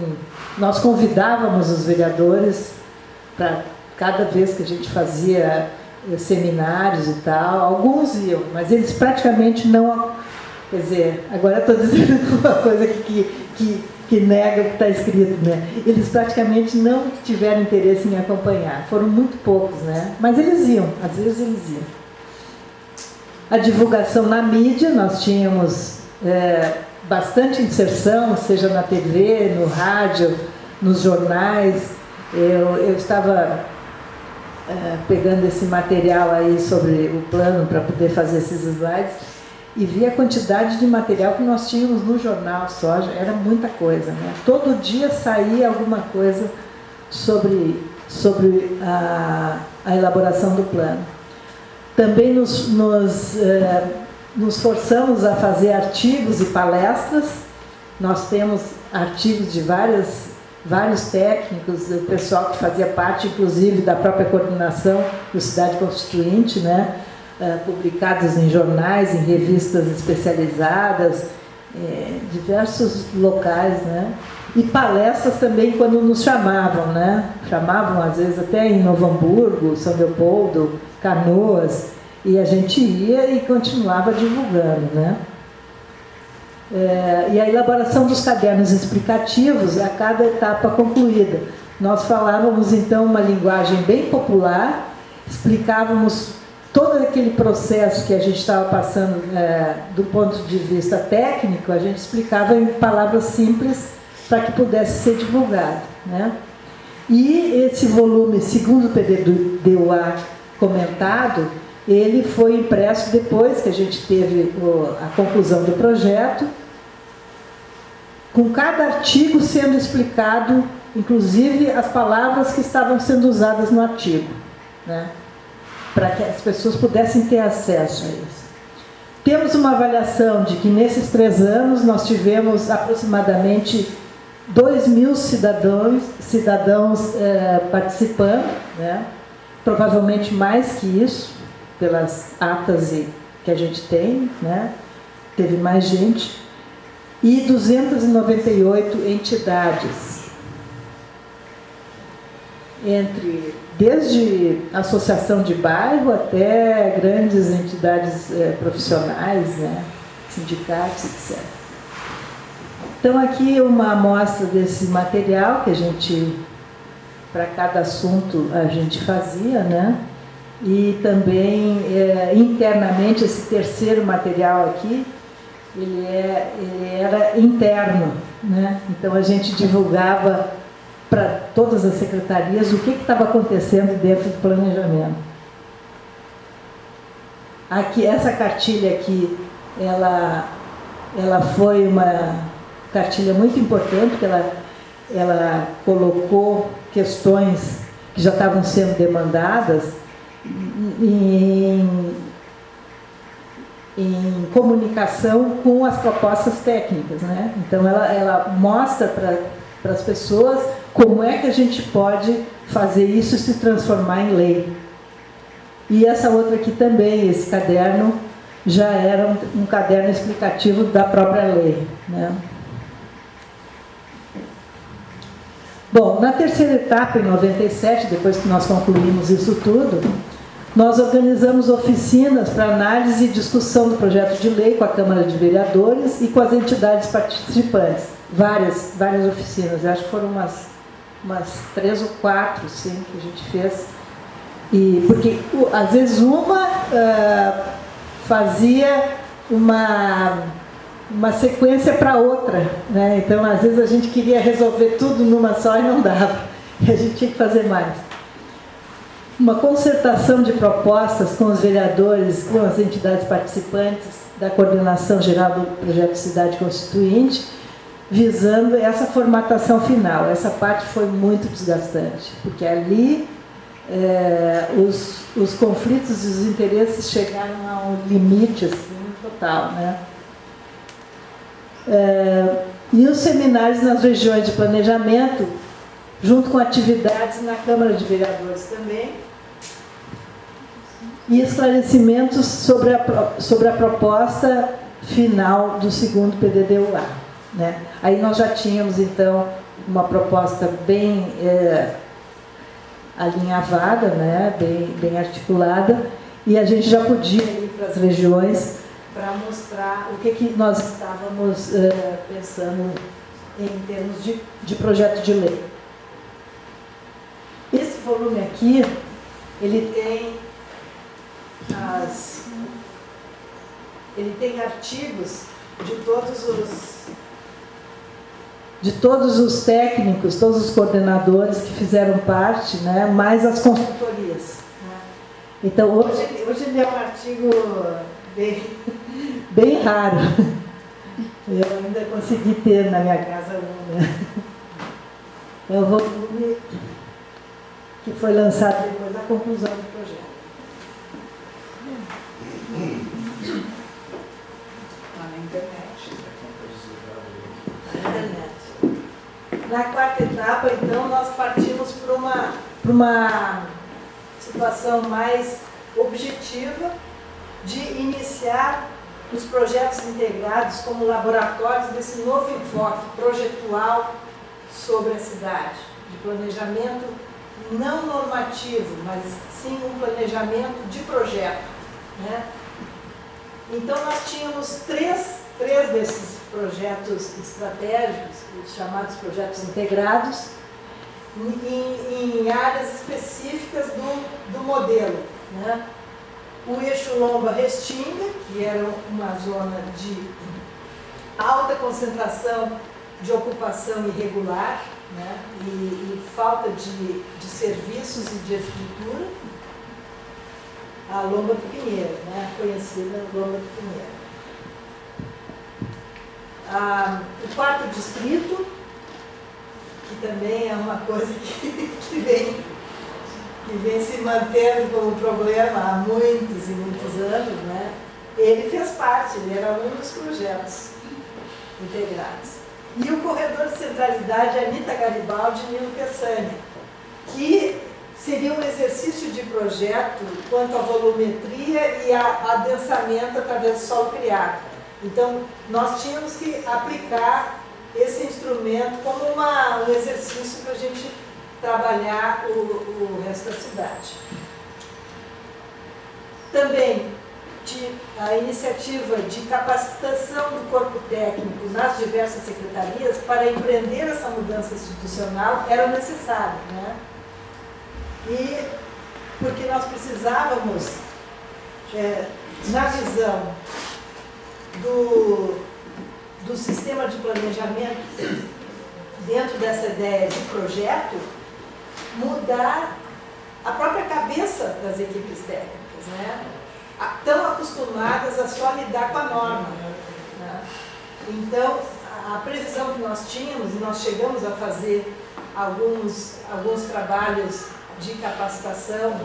nós convidávamos os vereadores para cada vez que a gente fazia seminários e tal, alguns iam, mas eles praticamente não, quer dizer, agora estou dizendo uma coisa que nega o que está escrito, né? Eles praticamente não tiveram interesse em acompanhar, foram muito poucos, né? Mas eles iam, às vezes eles iam. A divulgação na mídia, nós tínhamos bastante inserção, seja na TV, no rádio, nos jornais. Eu estava pegando esse material aí sobre o plano para poder fazer esses slides e vi a quantidade de material que nós tínhamos no jornal só, era muita coisa, né? Todo dia saía alguma coisa sobre a elaboração do plano. Também nos forçamos a fazer artigos e palestras. Nós temos artigos de vários técnicos, o pessoal que fazia parte, inclusive, da própria coordenação do Cidade Constituinte, né? Publicados em jornais, em revistas especializadas, diversos locais, né? E palestras também quando nos chamavam, né? Chamavam, às vezes, até em Novo Hamburgo, São Leopoldo, Canoas, e a gente ia e continuava divulgando, né? E a elaboração dos cadernos explicativos a cada etapa concluída. Nós falávamos, então, uma linguagem bem popular, explicávamos todo aquele processo que a gente estava passando do ponto de vista técnico, a gente explicava em palavras simples para que pudesse ser divulgado, né? E esse volume, segundo o PDDUA comentado, ele foi impresso depois que a gente teve a conclusão do projeto, com cada artigo sendo explicado, inclusive as palavras que estavam sendo usadas no artigo, né? Para que as pessoas pudessem ter acesso a isso. Temos uma avaliação de que nesses 3 anos nós tivemos aproximadamente 2.000 cidadãos participando, né? Provavelmente mais que isso, pelas atas que a gente tem, né? Teve mais gente, e 298 entidades, desde associação de bairro até grandes entidades profissionais, né? Sindicatos, etc. Então, aqui uma amostra desse material que a gente, para cada assunto, a gente fazia, né? E também, internamente, esse terceiro material aqui, ele era interno, né? Então, a gente divulgava para todas as secretarias o que estava acontecendo dentro do planejamento. Aqui, essa cartilha aqui, ela foi uma cartilha muito importante, porque ela colocou questões que já estavam sendo demandadas em comunicação com as propostas técnicas, né? Então, ela mostra para as pessoas como é que a gente pode fazer isso se transformar em lei. E essa outra aqui também, esse caderno, já era um caderno explicativo da própria lei, né? Bom, na terceira etapa, em 97, depois que nós concluímos isso tudo, nós organizamos oficinas para análise e discussão do projeto de lei com a Câmara de Vereadores e com as entidades participantes. Várias oficinas, eu acho que foram umas 3 ou 4, sim, que a gente fez. Porque, às vezes, uma fazia uma sequência para outra, né? Então, às vezes, a gente queria resolver tudo numa só e não dava. E a gente tinha que fazer mais. Uma concertação de propostas com os vereadores, com as entidades participantes da Coordenação Geral do Projeto Cidade Constituinte, visando essa formatação final. Essa parte foi muito desgastante, porque ali os conflitos e os interesses chegaram a um limite assim, total, né? E os seminários nas regiões de planejamento, junto com atividades na Câmara de Vereadores também, e esclarecimentos sobre a proposta final do segundo PDD-UA, né? Aí nós já tínhamos, então, uma proposta bem alinhavada, né? bem articulada, e a gente já podia ir para as regiões para mostrar o que nós estávamos pensando em termos de projeto de lei. Esse volume aqui, ele tem artigos de todos os técnicos, todos os coordenadores que fizeram parte, né, mais as consultorias. Né? Então, hoje ele é um artigo bem raro. Eu ainda consegui ter na minha casa um, né? É o volume que foi lançado depois da conclusão do projeto. Na internet. Na quarta etapa, então, nós partimos para uma situação mais objetiva de iniciar os projetos integrados como laboratórios desse novo enfoque projetual sobre a cidade, de planejamento não normativo, mas sim um planejamento de projeto, né? Então, nós tínhamos três desses projetos estratégicos, os chamados projetos integrados, em áreas específicas do modelo, né? O eixo Lomba-Restinga, que era uma zona de alta concentração de ocupação irregular, né? e falta de serviços e de estrutura, a Lomba do Pinheiro, né? Conhecida Lomba do Pinheiro. O quarto distrito, que também é uma coisa que vem se mantendo como problema há muitos e muitos anos, né? Ele fez parte, ele era um dos projetos integrados. e o corredor de centralidade Anita Garibaldi e Nilo Peçanha, que seria um exercício de projeto quanto à volumetria e a adensamento através do solo criado. Então, nós tínhamos que aplicar esse instrumento como um exercício para a gente trabalhar o resto da cidade. Também a iniciativa de capacitação do corpo técnico nas diversas secretarias para empreender essa mudança institucional era necessária, né? E porque nós precisávamos, na visão do sistema de planejamento, dentro dessa ideia de projeto, mudar a própria cabeça das equipes técnicas, né? Tão acostumadas a só lidar com a norma, né? Então, a previsão que nós tínhamos, e nós chegamos a fazer alguns trabalhos de capacitação,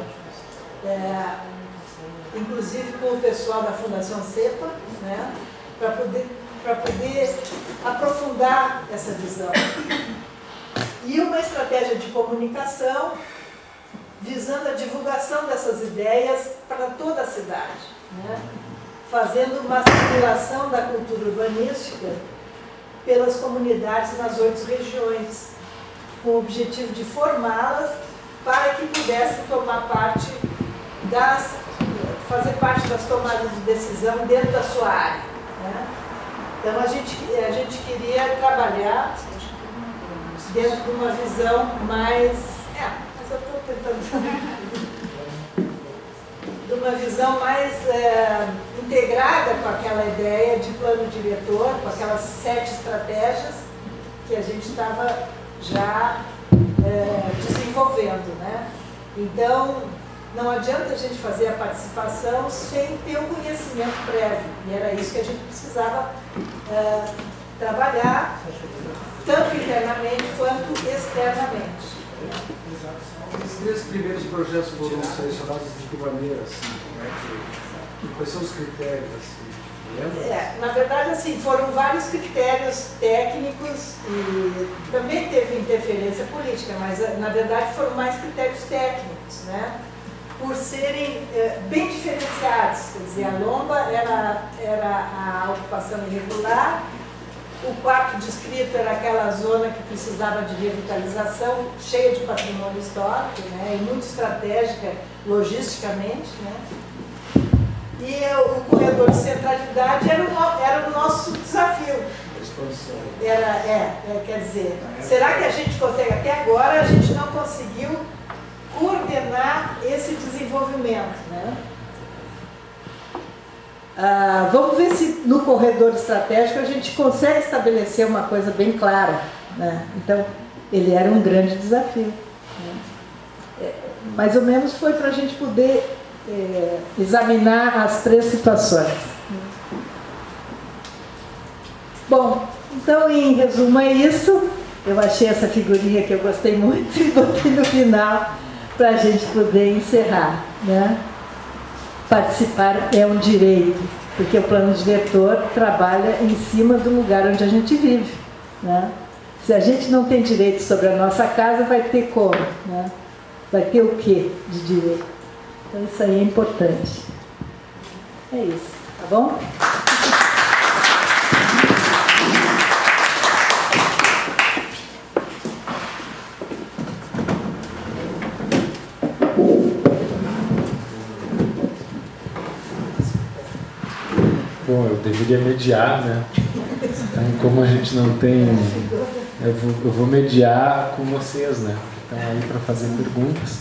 inclusive com o pessoal da Fundação CEPA, né? Para poder aprofundar essa visão. E uma estratégia de comunicação visando a divulgação dessas ideias para toda a cidade, né? Fazendo uma circulação da cultura urbanística pelas comunidades nas 8 regiões, com o objetivo de formá-las para que pudessem fazer parte das tomadas de decisão dentro da sua área, né? Então a gente queria trabalhar dentro de uma visão mais... mas eu estou tentando... de uma visão mais integrada com aquela ideia de plano diretor, com aquelas 7 estratégias que a gente estava já desenvolvendo, né? Então, não adianta a gente fazer a participação sem ter um conhecimento prévio, e era isso que a gente precisava trabalhar, tanto internamente quanto externamente. Os 3 primeiros projetos foram selecionados de que maneira, assim, quais são os critérios, assim, na verdade, assim, foram vários critérios técnicos e também teve interferência política, mas na verdade foram mais critérios técnicos, né? Por serem bem diferenciados. Quer dizer, a lomba era a ocupação irregular, o quarto distrito era aquela zona que precisava de revitalização, cheia de patrimônio histórico, né? E muito estratégica logisticamente, né? E o corredor de centralidade era o nosso desafio. Quer dizer, será que a gente consegue? Até agora a gente não conseguiu coordenar esse desenvolvimento, né? Vamos ver se no corredor estratégico a gente consegue estabelecer uma coisa bem clara, né? Então, ele era um grande desafio, né? Mais ou menos foi para a gente poder examinar as 3 situações. Bom, então, em resumo, é isso. Eu achei essa figurinha que eu gostei muito e botei no final para a gente poder encerrar, né? Participar é um direito, porque o plano diretor trabalha em cima do lugar onde a gente vive, né? Se a gente não tem direito sobre a nossa casa, vai ter como, né? Vai ter o quê de direito? Então isso aí é importante. É isso, tá bom? Bom, eu deveria mediar, né? Então, como a gente não tem... Eu vou mediar com vocês, né? Que estão aí para fazer perguntas.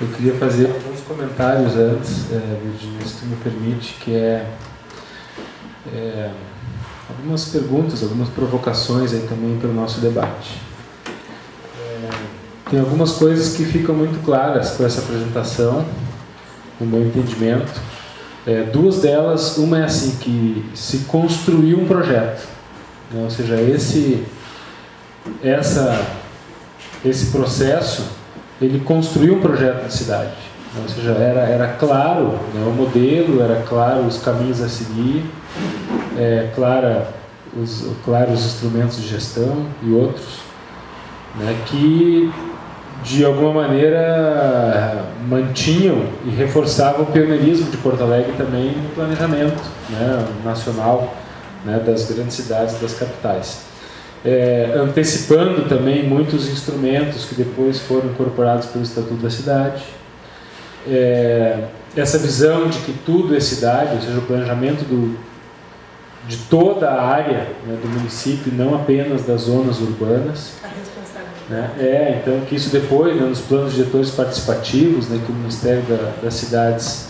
Eu queria fazer alguns comentários antes, Virginia, se tu me permite, que algumas perguntas, algumas provocações aí também para o nosso debate. Tem algumas coisas que ficam muito claras com essa apresentação, no meu entendimento. 2 delas, uma é assim, que se construiu um projeto, né? Ou seja, esse processo, ele construiu um projeto de cidade, né? Ou seja, era claro, né, o modelo, era claro os caminhos a seguir, clara claro, os instrumentos de gestão e outros, né, que de alguma maneira mantinham e reforçavam o pioneirismo de Porto Alegre também no planejamento, né, nacional, né, das grandes cidades, das capitais. Antecipando também muitos instrumentos que depois foram incorporados pelo Estatuto da Cidade. Essa visão de que tudo é cidade, ou seja, o planejamento de toda a área, né, do município, não apenas das zonas urbanas. A responsabilidade. Né? Então, que isso depois, né, nos planos diretores participativos, né, que o Ministério das Cidades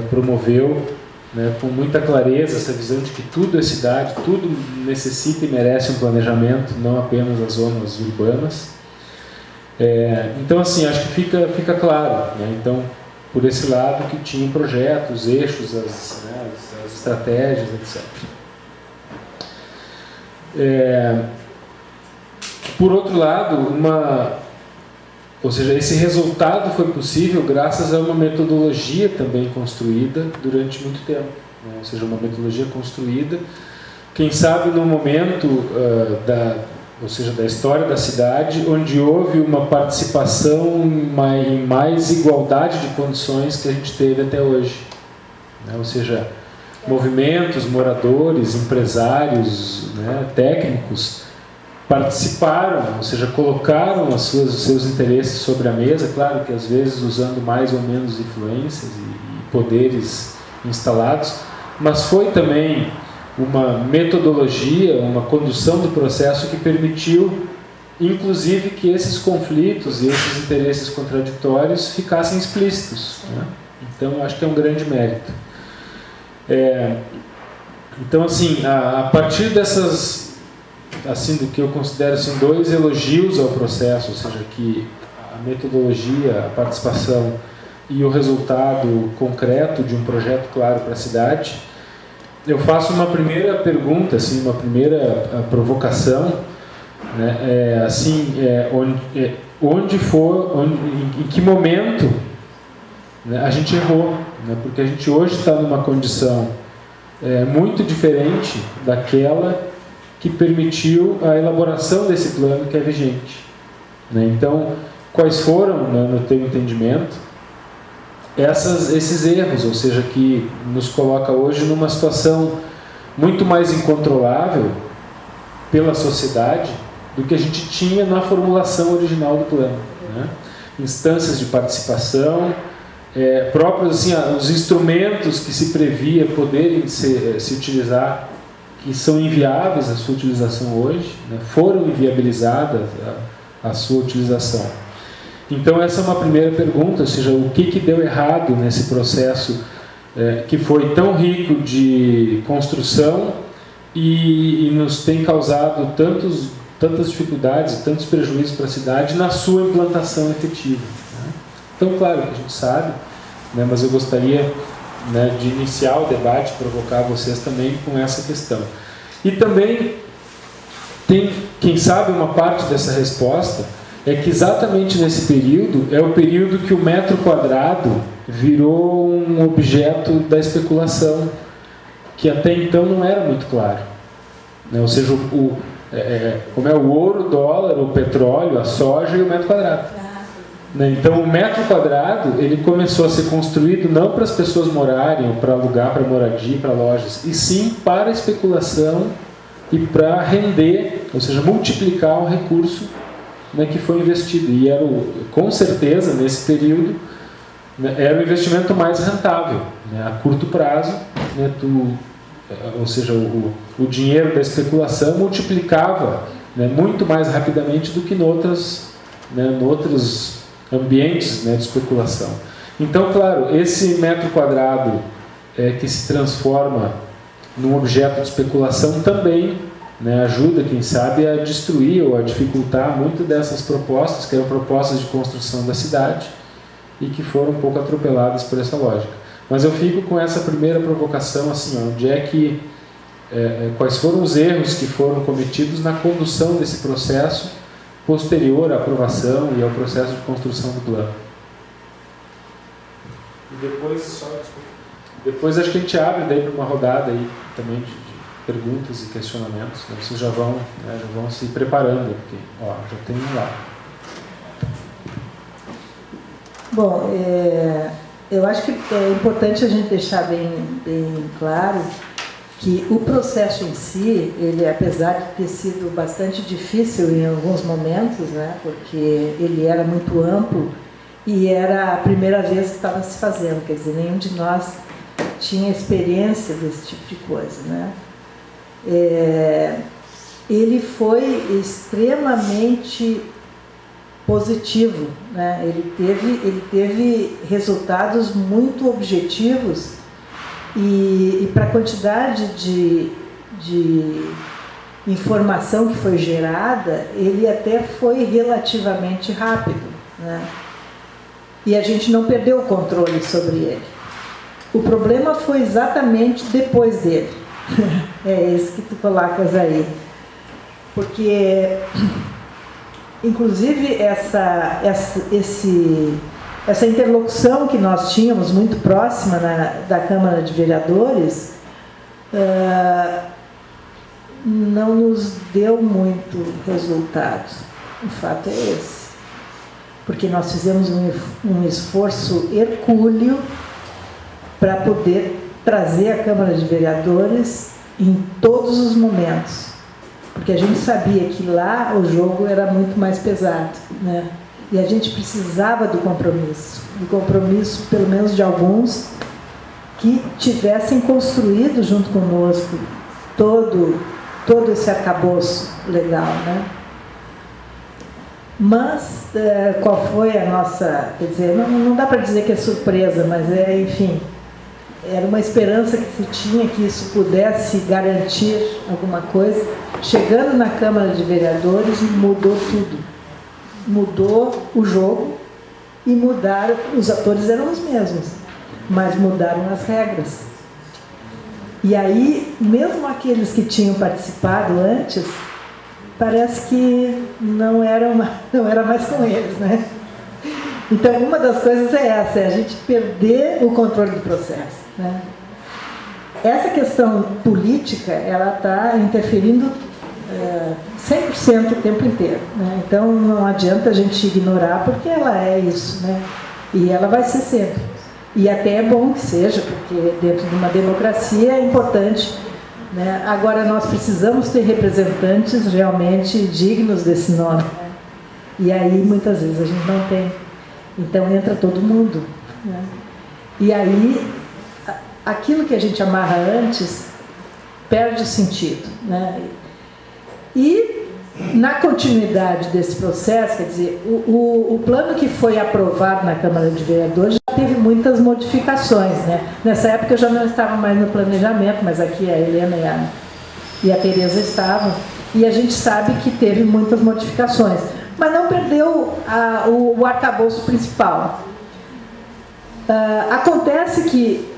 promoveu, né, com muita clareza, essa visão de que tudo é cidade, tudo necessita e merece um planejamento, não apenas as zonas urbanas. Então, assim, acho que fica claro, né? Então, por esse lado, que tinham projetos, eixos, as estratégias, etc. Por outro lado, ou seja, esse resultado foi possível graças a uma metodologia também construída durante muito tempo, né? Ou seja, uma metodologia construída, quem sabe no momento da história da cidade, onde houve uma participação em mais igualdade de condições que a gente teve até hoje, né? Ou seja, movimentos, moradores, empresários, né, técnicos participaram, ou seja, colocaram os seus interesses sobre a mesa, claro que às vezes usando mais ou menos influências e poderes instalados, mas foi também uma metodologia, uma condução do processo que permitiu, inclusive, que esses conflitos e esses interesses contraditórios ficassem explícitos, né? Então, acho que é um grande mérito. Então, assim, a partir dessas, assim, do que eu considero assim, 2 elogios ao processo, ou seja, que a metodologia, a participação e o resultado concreto de um projeto claro para a cidade, eu faço uma primeira pergunta, assim, uma primeira provocação, né? Em que momento, né, a gente errou, né? Porque a gente hoje está numa condição muito diferente daquela que permitiu a elaboração desse plano que é vigente, né? Então, quais foram, né, no teu entendimento, esses erros, ou seja, que nos coloca hoje numa situação muito mais incontrolável pela sociedade do que a gente tinha na formulação original do plano, né? Instâncias de participação, próprios, assim, os instrumentos que se previa poderem se utilizar, que são inviáveis a sua utilização hoje, né, foram inviabilizadas a sua utilização. Então, essa é uma primeira pergunta, ou seja, o que deu errado nesse processo que foi tão rico de construção e nos tem causado tantas dificuldades, tantos prejuízos para a cidade na sua implantação efetiva, né? Então, claro que a gente sabe, né, mas eu gostaria, né, de iniciar o debate, provocar vocês também com essa questão. E também tem, quem sabe, uma parte dessa resposta é que exatamente nesse período é o período que o metro quadrado virou um objeto da especulação, que até então não era muito claro, né? Ou seja, como é o ouro, o dólar, o petróleo, a soja e o metro quadrado, né? Então o metro quadrado ele começou a ser construído não para as pessoas morarem, ou para alugar, para moradia, para lojas, e sim para a especulação e para render, ou seja, multiplicar o recurso, né, que foi investido. E era, com certeza, nesse período, né, era o investimento mais rentável, né, a curto prazo, né, ou seja, o dinheiro da especulação multiplicava, né, muito mais rapidamente do que noutros ambientes, né, de especulação. Então, claro, esse metro quadrado que se transforma num objeto de especulação também, né, ajuda, quem sabe, a destruir ou a dificultar muito dessas propostas, que eram propostas de construção da cidade e que foram um pouco atropeladas por essa lógica. Mas eu fico com essa primeira provocação, assim, onde é que, quais foram os erros que foram cometidos na condução desse processo posterior à aprovação e ao processo de construção do plano. E depois acho que a gente abre daí para uma rodada aí também perguntas e questionamentos, né? Vocês já vão se preparando, porque já tem um lá. Bom, eu acho que é importante a gente deixar bem claro que o processo em si, ele, apesar de ter sido bastante difícil em alguns momentos, né, porque ele era muito amplo e era a primeira vez que estava se fazendo, quer dizer, nenhum de nós tinha experiência desse tipo de coisa, né? Ele foi extremamente positivo, né? Ele teve resultados muito objetivos e para a quantidade de informação que foi gerada, ele até foi relativamente rápido, né? E a gente não perdeu o controle sobre ele. O problema foi exatamente depois dele. É esse que tu colocas aí. Porque, inclusive, essa interlocução que nós tínhamos muito próxima da Câmara de Vereadores não nos deu muito resultado. O fato é esse. Porque nós fizemos um esforço hercúleo para poder trazer a Câmara de Vereadores em todos os momentos. Porque a gente sabia que lá o jogo era muito mais pesado, né? E a gente precisava do compromisso pelo menos de alguns que tivessem construído junto conosco todo esse arcabouço legal, né? Mas qual foi a nossa, quer dizer, não dá para dizer que é surpresa, mas enfim, era uma esperança que se tinha que isso pudesse garantir alguma coisa. Chegando na Câmara de Vereadores, mudou tudo. Mudou o jogo e mudaram, os atores eram os mesmos, mas mudaram as regras. E aí, mesmo aqueles que tinham participado antes, parece que não era mais com eles, né? Então, uma das coisas é essa, é a gente perder o controle do processo, né? Essa questão política, ela está interferindo 100% o tempo inteiro, né? Então, não adianta a gente ignorar, porque ela é isso, né? E ela vai ser sempre. E até é bom que seja, porque dentro de uma democracia é importante, né? Agora, nós precisamos ter representantes realmente dignos desse nome, né? E aí, muitas vezes, a gente não tem. Então, entra todo mundo, né? E aí, aquilo que a gente amarra antes perde sentido, né? E, na continuidade desse processo, quer dizer, o plano que foi aprovado na Câmara de Vereadores já teve muitas modificações, né? Nessa época eu já não estava mais no planejamento, mas aqui a Helena e a Tereza estavam, e a gente sabe que teve muitas modificações, mas não perdeu o arcabouço principal. Acontece que,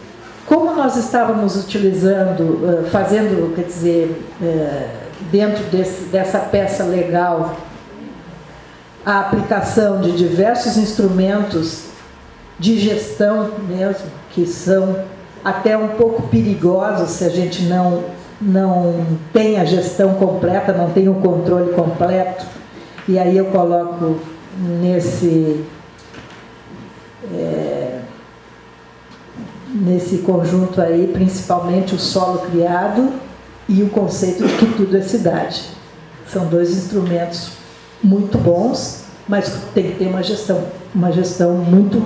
como nós estávamos utilizando, fazendo, quer dizer, dentro dessa peça legal, a aplicação de diversos instrumentos de gestão mesmo, que são até um pouco perigosos se a gente não tem a gestão completa, não tem o controle completo. E aí eu coloco nesse conjunto aí, principalmente o solo criado e o conceito de que tudo é cidade. São dois instrumentos muito bons, mas tem que ter uma gestão muito,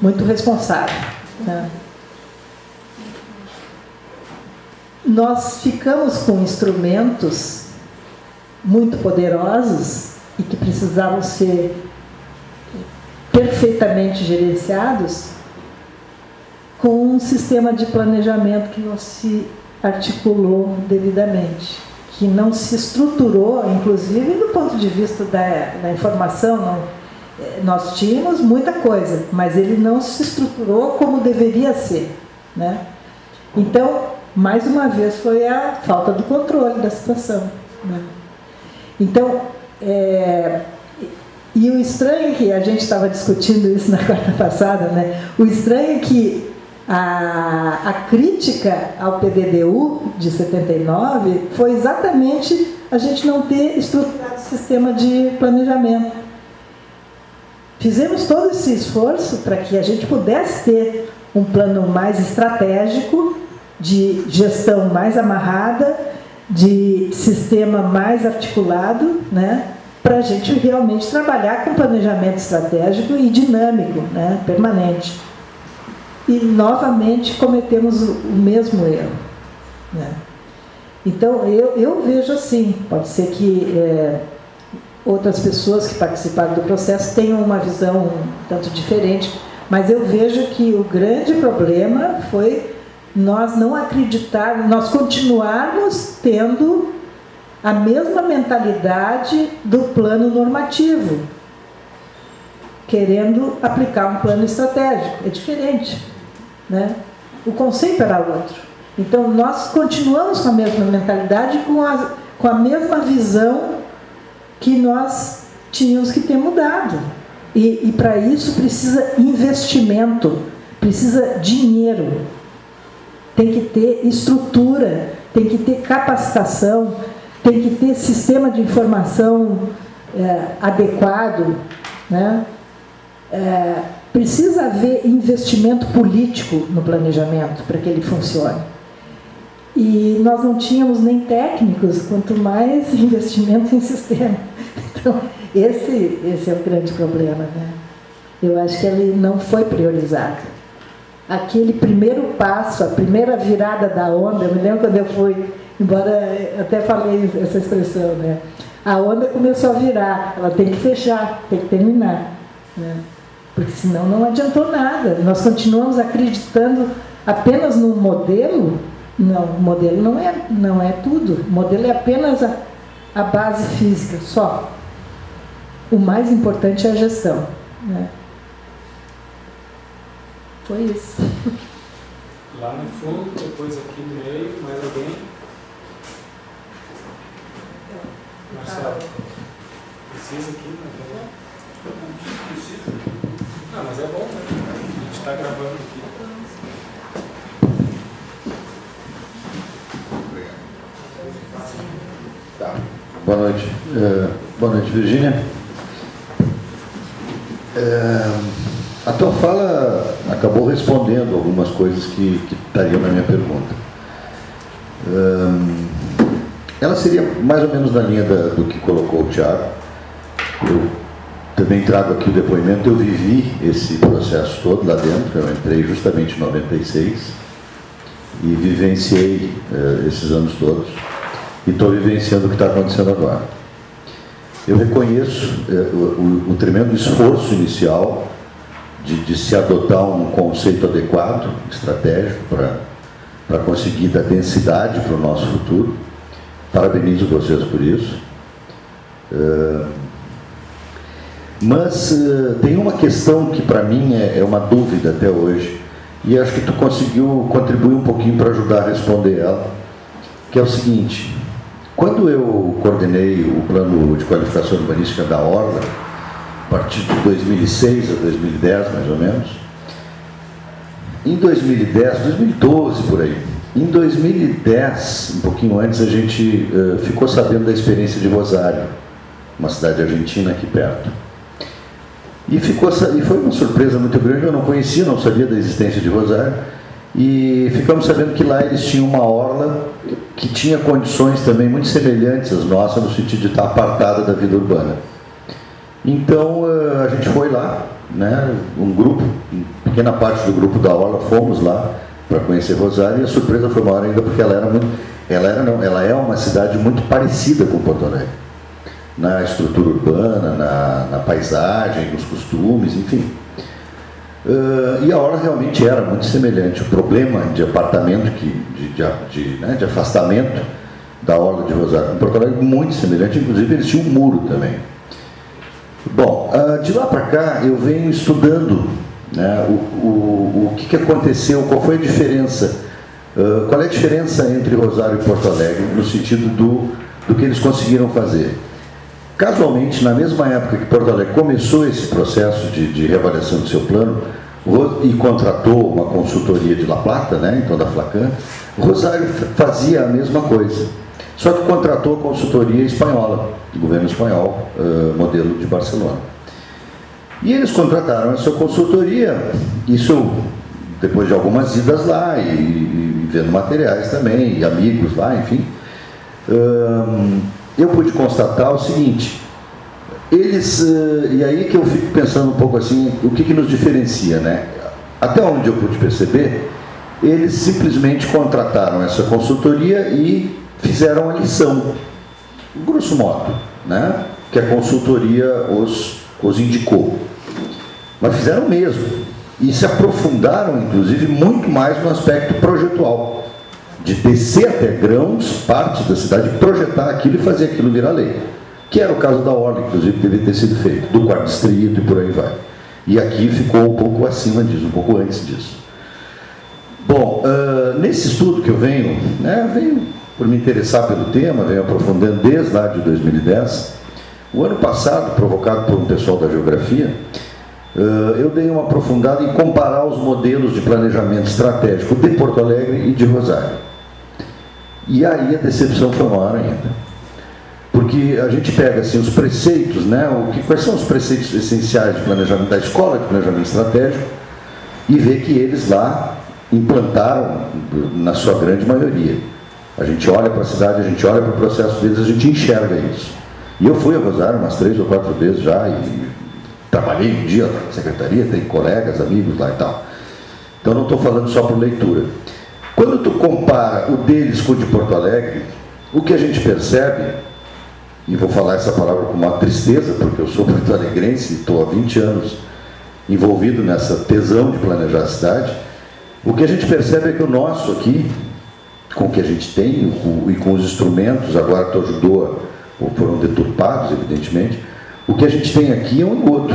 muito responsável, né? Nós ficamos com instrumentos muito poderosos e que precisavam ser perfeitamente gerenciados com um sistema de planejamento que não se articulou devidamente, que não se estruturou, inclusive do ponto de vista da informação. Nós tínhamos muita coisa, mas ele não se estruturou como deveria ser, né? Então, mais uma vez, foi a falta do controle da situação, né? Então, e o estranho é que a gente estava discutindo isso na quarta passada, né? O estranho é que A crítica ao PDDU de 79 foi exatamente a gente não ter estruturado o sistema de planejamento. Fizemos todo esse esforço para que a gente pudesse ter um plano mais estratégico, de gestão mais amarrada, de sistema mais articulado, né, para a gente realmente trabalhar com planejamento estratégico e dinâmico, né, permanente. E, novamente, cometemos o mesmo erro, né? Então, eu vejo assim, pode ser que outras pessoas que participaram do processo tenham uma visão um tanto diferente, mas eu vejo que o grande problema foi nós não acreditarmos, nós continuarmos tendo a mesma mentalidade do plano normativo, querendo aplicar um plano estratégico. É diferente, né? O conceito era outro. Então, nós continuamos com a mesma mentalidade, com a mesma visão que nós tínhamos que ter mudado. E para isso precisa investimento, precisa dinheiro, tem que ter estrutura, tem que ter capacitação, tem que ter sistema de informação adequado, né? Precisa haver investimento político no planejamento para que ele funcione. E nós não tínhamos nem técnicos, quanto mais investimento em sistema. Então, esse é o grande problema, né? Eu acho que ele não foi priorizado. Aquele primeiro passo, a primeira virada da onda, eu me lembro quando eu fui, embora eu até falei essa expressão, né? A onda começou a virar, ela tem que fechar, tem que terminar, né? Porque senão não adiantou nada. Nós continuamos acreditando apenas num modelo. Não, o modelo não é tudo. O modelo é apenas a base física, só. O mais importante é a gestão, né? Foi isso. Lá no fundo, depois aqui no meio, mais alguém? Marcelo, precisa aqui? Não precisa. Não, mas é bom, né? A gente está gravando aqui. Tá. Boa noite. Boa noite, Virgínia. A tua fala acabou respondendo algumas coisas que estariam na minha pergunta. Ela seria mais ou menos na linha do que colocou o Thiago. Eu também trago aqui o depoimento. Eu vivi esse processo todo lá dentro. Eu entrei justamente em 96 e vivenciei esses anos todos. E estou vivenciando o que está acontecendo agora. Eu reconheço o tremendo esforço inicial de se adotar um conceito adequado, estratégico, para conseguir dar densidade para o nosso futuro. Parabenizo vocês por isso. Mas tem uma questão que para mim é uma dúvida até hoje, e acho que tu conseguiu contribuir um pouquinho para ajudar a responder ela, que é o seguinte: quando eu coordenei o plano de qualificação urbanística da Orla, a partir de 2006 a 2010, mais ou menos, em 2010, 2012 por aí, em 2010, um pouquinho antes, a gente ficou sabendo da experiência de Rosário, uma cidade argentina aqui perto. E foi uma surpresa muito grande. Eu não conhecia, não sabia da existência de Rosário, e ficamos sabendo que lá eles tinham uma orla que tinha condições também muito semelhantes às nossas, no sentido de estar apartada da vida urbana. Então a gente foi lá, né, um grupo, pequena parte do grupo da orla, fomos lá para conhecer Rosário, e a surpresa foi maior ainda porque ela é uma cidade muito parecida com Porto Alegre, na estrutura urbana, na paisagem, nos costumes, enfim. E a orla realmente era muito semelhante. O problema de apartamento, de afastamento da orla de Rosário com Porto Alegre, muito semelhante. Inclusive eles tinham um muro também. Bom, de lá para cá eu venho estudando, né, o que aconteceu, qual foi a diferença, qual é a diferença entre Rosário e Porto Alegre no sentido do que eles conseguiram fazer. Casualmente, na mesma época que Porto Alegre começou esse processo de reavaliação do seu plano, e contratou uma consultoria de La Plata, né, então da Flacan. Rosário fazia a mesma coisa, só que contratou a consultoria espanhola, do governo espanhol, modelo de Barcelona. E eles contrataram essa consultoria, isso depois de algumas idas lá e vendo materiais também, e amigos lá, enfim. Eu pude constatar o seguinte, e aí que eu fico pensando um pouco assim, o que nos diferencia, né? Até onde eu pude perceber, eles simplesmente contrataram essa consultoria e fizeram a lição, grosso modo, né? Que a consultoria os indicou. Mas fizeram mesmo. E se aprofundaram, inclusive, muito mais no aspecto projetual, de descer até grãos, parte da cidade, projetar aquilo e fazer aquilo virar lei. Que era o caso da Orla, inclusive, que devia ter sido feito, do quarto distrito e por aí vai. E aqui ficou um pouco acima disso, um pouco antes disso. Bom, nesse estudo que eu venho por me interessar pelo tema, venho aprofundando desde lá de 2010. O ano passado, provocado por um pessoal da geografia, eu dei uma aprofundada em comparar os modelos de planejamento estratégico de Porto Alegre e de Rosário. E aí a decepção foi maior ainda. Porque a gente pega assim, os preceitos, né, quais são os preceitos essenciais de planejamento da escola de planejamento estratégico, e vê que eles lá implantaram na sua grande maioria. A gente olha para a cidade, a gente olha para o processo deles, a gente enxerga isso. E eu fui a Rosário umas 3 ou 4 vezes já, e trabalhei um dia na secretaria, tenho colegas, amigos lá e tal. Então não estou falando só por leitura. Quando tu compara o deles com o de Porto Alegre, o que a gente percebe, e vou falar essa palavra com uma tristeza, porque eu sou porto-alegrense e estou há 20 anos envolvido nessa tesão de planejar a cidade, o que a gente percebe é que o nosso aqui, com o que a gente tem e com os instrumentos, agora que ajudou, foram deturpados, evidentemente, o que a gente tem aqui é um engodo.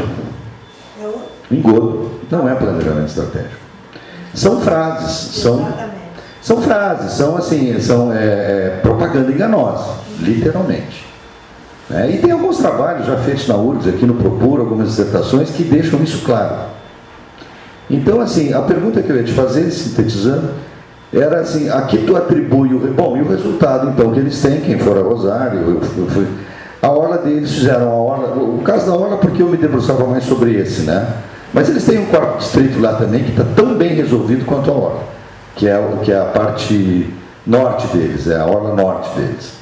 Engodo, não é planejamento estratégico. São frases, são frases, são propaganda enganosa, literalmente. E tem alguns trabalhos já feitos na URGS, aqui no Propor, algumas dissertações, que deixam isso claro. Então, assim, a pergunta que eu ia te fazer, sintetizando, era assim, aqui tu atribui bom, e o resultado, então, que eles têm, quem for a Rosário, a Orla deles fizeram a Orla, o caso da Orla, porque eu me debruçava mais sobre esse, né? Mas eles têm um quarto distrito lá também, que está tão bem resolvido quanto a Orla, que é a parte norte deles, é a Orla norte deles.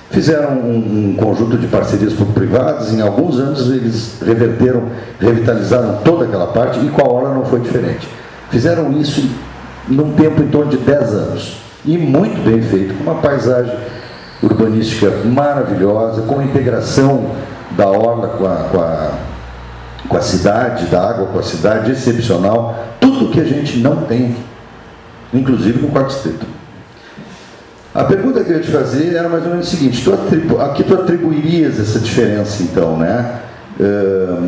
Fizeram um conjunto de parcerias público-privadas, em alguns anos eles revitalizaram toda aquela parte, e com a Orla não foi diferente. Fizeram isso num tempo em torno de 10 anos, e muito bem feito, com uma paisagem urbanística maravilhosa, com a integração da Orla com a cidade, da água com a cidade, excepcional, tudo que a gente não tem, inclusive no quarto distrito. A pergunta que eu ia te fazer era mais ou menos o seguinte, aqui tu atribuirias essa diferença, então, né?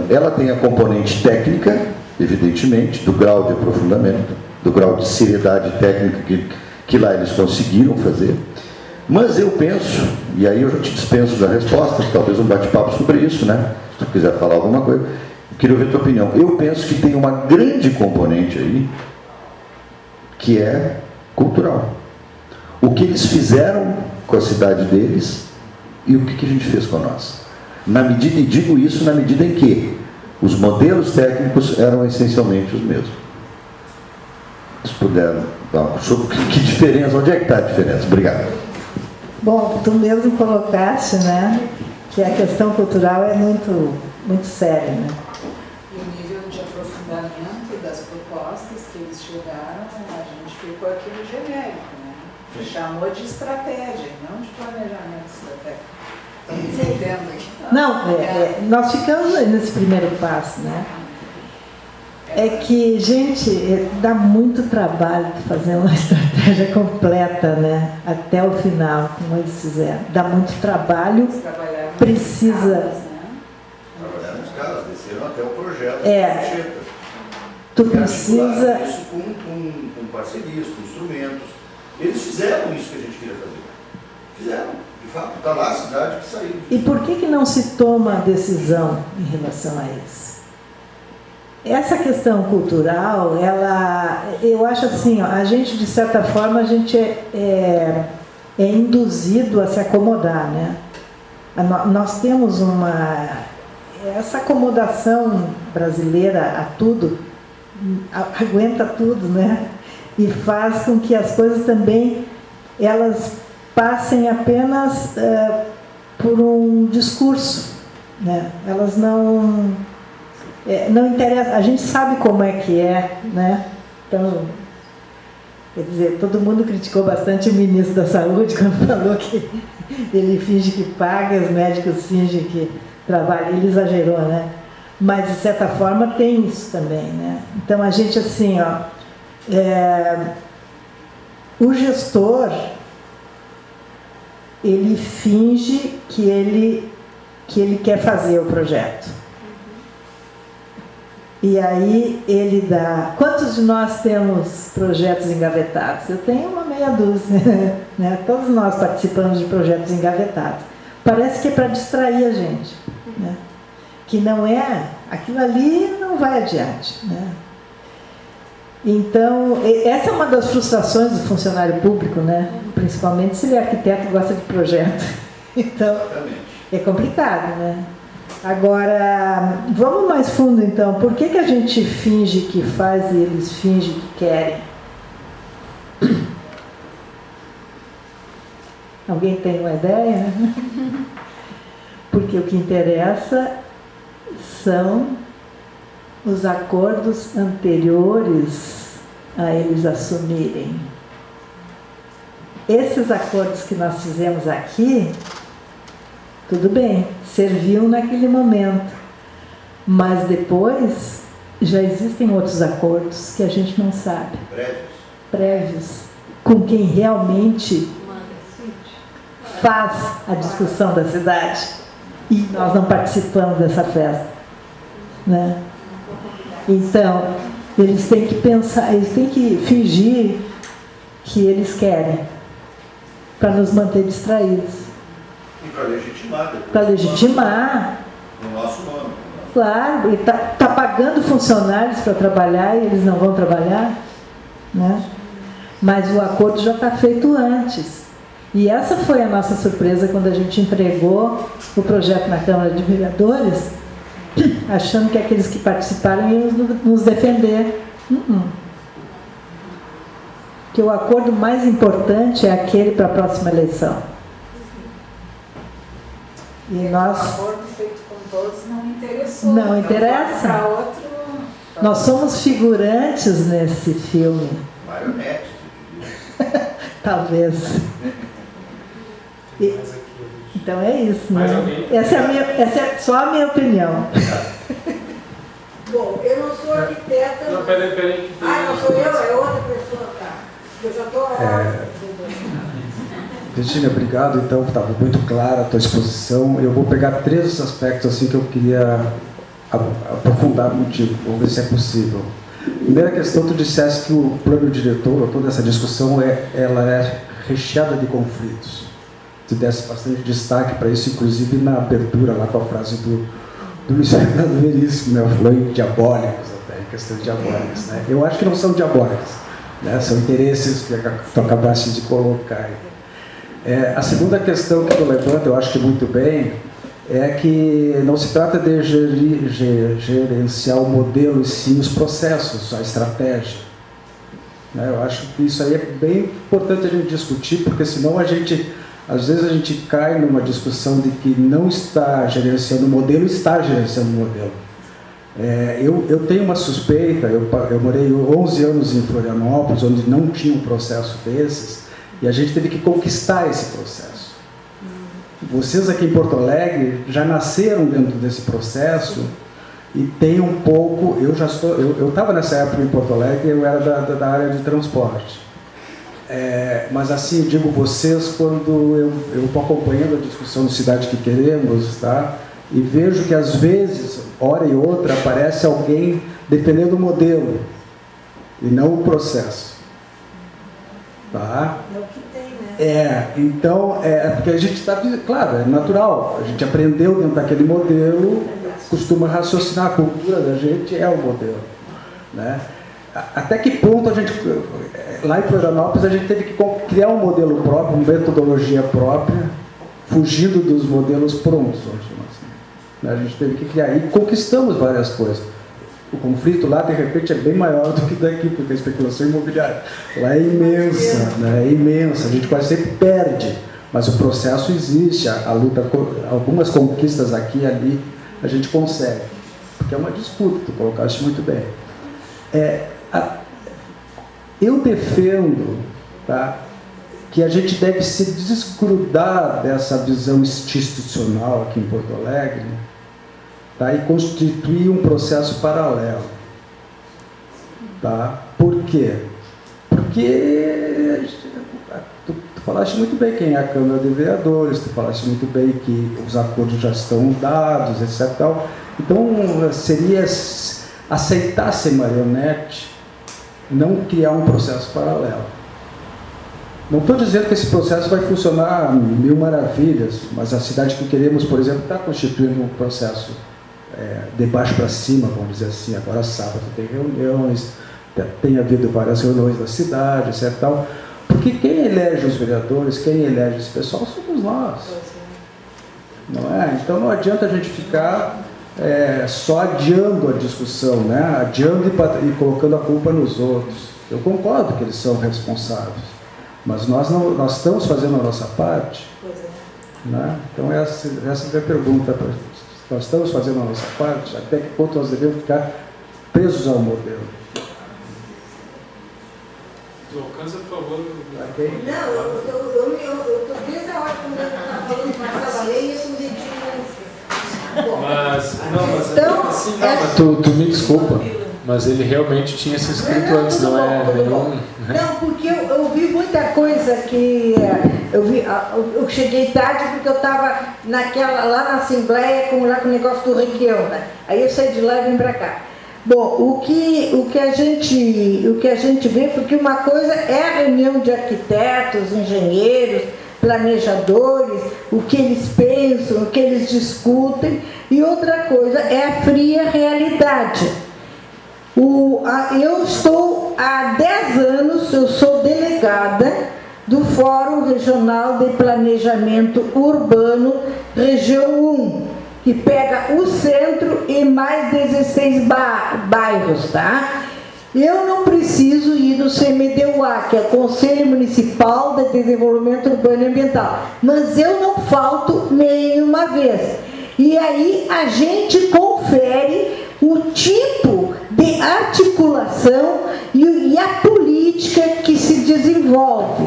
Ela tem a componente técnica, evidentemente, do grau de aprofundamento, do grau de seriedade técnica que lá eles conseguiram fazer, mas eu penso, e aí eu já te dispenso da resposta, talvez um bate-papo sobre isso, né? Se tu quiser falar alguma coisa, eu queria ouvir a tua opinião. Eu penso que tem uma grande componente aí, que é cultural. O que eles fizeram com a cidade deles e o que a gente fez com a nossa. Na medida, e digo isso na medida em que os modelos técnicos eram essencialmente os mesmos. Se puder dar que diferença, onde é que está a diferença? Obrigado. Bom, tu mesmo colocaste, né, que a questão cultural é muito, muito séria, né? E o nível de aprofundamento das propostas que eles chegaram, a gente ficou aquilo genérico, né? Chamou de estratégia, não de planejamento estratégico. Estamos entendendo aqui. Não, nós ficamos nesse primeiro passo, né? É que, gente, dá muito trabalho fazer uma estratégia completa, né? Até o final, como eles fizeram. Dá muito trabalho, precisa... Trabalharam nos caras, desceram até o projeto. Tu precisa... Isso com parcerias, com instrumentos. Eles fizeram isso que a gente queria fazer. Fizeram. De fato, está lá a cidade que saiu. E por que não se toma a decisão em relação a isso? essa questão cultural, eu acho assim, ó, a gente, de certa forma, a gente é induzido a se acomodar, né? Nós temos essa acomodação brasileira a tudo, aguenta tudo, né? E faz com que as coisas também, elas passem apenas por um discurso, né? Elas não interessam. A gente sabe como é que é, né? Então, quer dizer, todo mundo criticou bastante o ministro da Saúde quando falou que ele finge que paga, os médicos fingem que trabalham. Ele exagerou, né? Mas, de certa forma, tem isso também, né? Então, a gente, assim, ó, o gestor, ele finge que ele quer fazer o projeto. E aí ele dá... Quantos de nós temos projetos engavetados? Eu tenho uma meia dúzia, né? Todos nós participamos de projetos engavetados. Parece que é para distrair a gente, né? Que não é... Aquilo ali não vai adiante, né? Então, essa é uma das frustrações do funcionário público, né? Principalmente se ele é arquiteto e gosta de projeto. Então, é complicado, né? Agora, vamos mais fundo então. Por que a gente finge que faz e eles fingem que querem? Alguém tem uma ideia? Porque o que interessa são os acordos anteriores a eles assumirem. Esses acordos que nós fizemos aqui, tudo bem, serviu naquele momento, mas depois já existem outros acordos que a gente não sabe. Prévios, com quem realmente faz a discussão da cidade. E nós não participamos dessa festa, né? Então, eles têm que pensar, eles têm que fingir que eles querem, para nos manter distraídos. E para legitimar. Para legitimar. No nosso nome. Claro, e tá pagando funcionários para trabalhar e eles não vão trabalhar, né? Mas o acordo já está feito antes. E essa foi a nossa surpresa quando a gente entregou o projeto na Câmara de Vereadores, achando que aqueles que participaram iam nos defender. Que o acordo mais importante é aquele para a próxima eleição. E nós... O acordo feito com todos não interessou. Não interessa. Para outro... Nós somos figurantes nesse filme. Marionetes. Talvez. Então é isso, né? Essa é só a minha opinião. Bom, eu não sou arquiteta. Não, peraí. Não sou eu, é outra pessoa, tá? Eu já estou Virginia, obrigado. Então, estava muito clara a tua exposição. Eu vou pegar 3 aspectos assim que eu queria aprofundar contigo. Vamos ver se é possível. Primeira questão, tu disseste que o plano diretor, toda essa discussão, ela é recheada de conflitos. Tu desse bastante destaque para isso, inclusive na abertura, lá com a frase do Luiz Fernando Veríssimo, né? Falou em diabólicos, até, em questão de diabólicos, né? Eu acho que não são diabólicos, né? São interesses que tu acabaste de colocar. A segunda questão que tu levanta, eu acho que muito bem, é que não se trata de gerenciar o modelo e sim os processos, a estratégia. Eu acho que isso aí é bem importante a gente discutir, porque senão às vezes a gente cai numa discussão de que não está gerenciando o modelo, está gerenciando o modelo. Eu tenho uma suspeita, eu morei 11 anos em Florianópolis, onde não tinha um processo desses, e a gente teve que conquistar esse processo. Vocês aqui em Porto Alegre já nasceram dentro desse processo e tem um pouco... Eu estava nessa época em Porto Alegre, eu era da área de transporte. Mas assim, eu digo vocês, quando eu estou acompanhando a discussão do Cidade que Queremos, tá? E vejo que às vezes, hora e outra, aparece alguém defendendo o modelo e não o processo. Tá? É o que tem, né? Então, porque a gente está... Claro, é natural. A gente aprendeu dentro daquele modelo costuma raciocinar, a cultura da gente é o modelo, né? Até que ponto a gente, lá em Florianópolis, a gente teve que criar um modelo próprio, uma metodologia própria, fugindo dos modelos prontos, assim. A gente teve que criar, e conquistamos várias coisas. O conflito lá, de repente, é bem maior do que daqui, porque a especulação imobiliária lá é imensa, né? É imensa, a gente quase sempre perde, mas o processo existe, a luta, algumas conquistas aqui e ali, a gente consegue, porque é uma disputa, tu colocaste muito bem. Eu defendo, tá, que a gente deve se desgrudar dessa visão institucional aqui em Porto Alegre, tá, e constituir um processo paralelo. Tá? Por quê? Porque tu falaste muito bem quem é a Câmara de Vereadores, tu falaste muito bem que os acordos já estão dados, etc. Tal. Então, seria aceitar ser marionete, não criar um processo paralelo. Não estou dizendo que esse processo vai funcionar mil maravilhas, mas a cidade que queremos, por exemplo, está constituindo um processo de baixo para cima, vamos dizer assim. Agora sábado tem reuniões, tem havido várias reuniões da cidade, etc. Tal, porque quem elege os vereadores, quem elege esse pessoal, somos nós. Não é? Então não adianta a gente ficar só adiando a discussão, né? Adiando e colocando a culpa nos outros. Eu concordo que eles são responsáveis, mas nós estamos fazendo a nossa parte. Né? Então essa é a pergunta. Nós estamos fazendo a nossa parte, até que ponto nós devemos ficar presos ao modelo? Tu alcança, por favor. Okay? Não, eu estou desde a hora que eu estava falando de Marcelo Além, eu com o dedinho. Mas então, assim, tu me desculpa, mas ele realmente tinha se inscrito antes, não é nenhum. Não, porque eu vi muita coisa que eu cheguei tarde porque eu estava lá na Assembleia lá com o negócio do Requião, né? Aí eu saí de lá e vim para cá. Bom, o que a gente vê, porque uma coisa é a reunião de arquitetos, engenheiros, planejadores, o que eles pensam, o que eles discutem, e outra coisa é a fria realidade. Eu estou há 10 anos, eu sou delegada do Fórum Regional de Planejamento Urbano Região 1, que pega o centro e mais 16 bairros, tá? Eu não preciso ir no CMDUA, que é o Conselho Municipal de Desenvolvimento Urbano e Ambiental, mas eu não falto nenhuma vez. E aí a gente confere o tipo de articulação e a política que se desenvolve.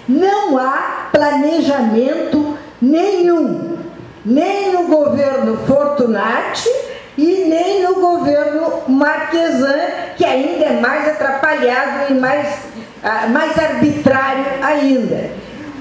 Não há planejamento nenhum, nem no governo Fortunati e nem no governo Marquesan, que ainda é mais atrapalhado e mais arbitrário ainda.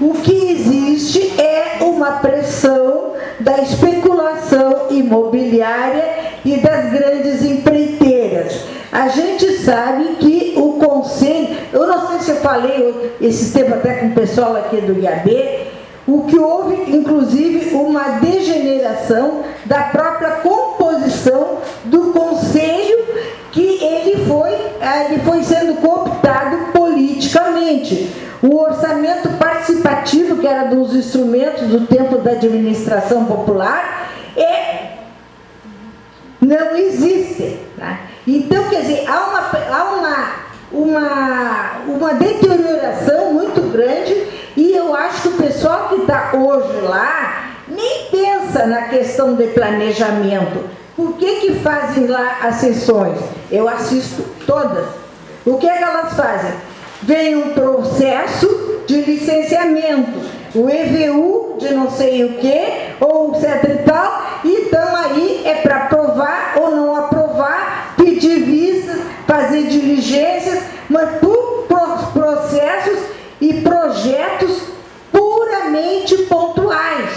O que existe é uma pressão da especulação imobiliária e das grandes empreiteiras. A gente sabe que o Conselho, eu não sei se eu falei esse tempo até com o pessoal aqui do IAB, o que houve, inclusive, uma degeneração da própria composição do Conselho, que ele foi sendo cooptado politicamente. O orçamento participativo, que era dos instrumentos do tempo da administração popular, não existe. Né? Então, quer dizer, há uma deterioração muito grande, e eu acho que o pessoal que está hoje lá nem pensa na questão de planejamento. Por que fazem lá as sessões? Eu assisto todas. O que elas fazem? Vem um processo de licenciamento, o EVU de não sei o que, ou etc e tal, então aí é para aprovar ou não aprovar, pedir vistas, fazer diligências, mas por processos e projetos puramente pontuais.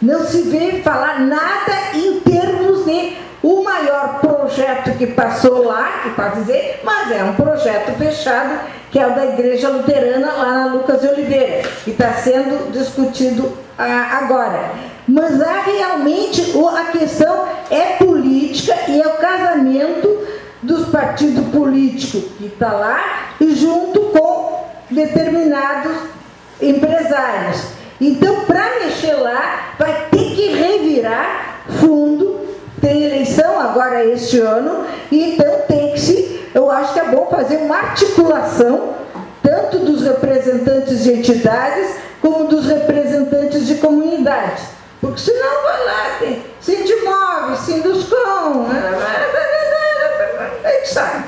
Não se vê falar nada em termos de o maior projeto que passou lá, que pode dizer, mas é um projeto fechado, que é o da Igreja Luterana lá na Lucas de Oliveira, que está sendo discutido agora. Mas realmente a questão é política. partido político que está lá e junto com determinados empresários. Então, para mexer lá, vai ter que revirar fundo. Tem eleição agora este ano, então tem que se... Eu acho que é bom fazer uma articulação, tanto dos representantes de entidades, como dos representantes de comunidades. Porque senão vai lá, tem Sindimóvel, Sinduscom, aí sai,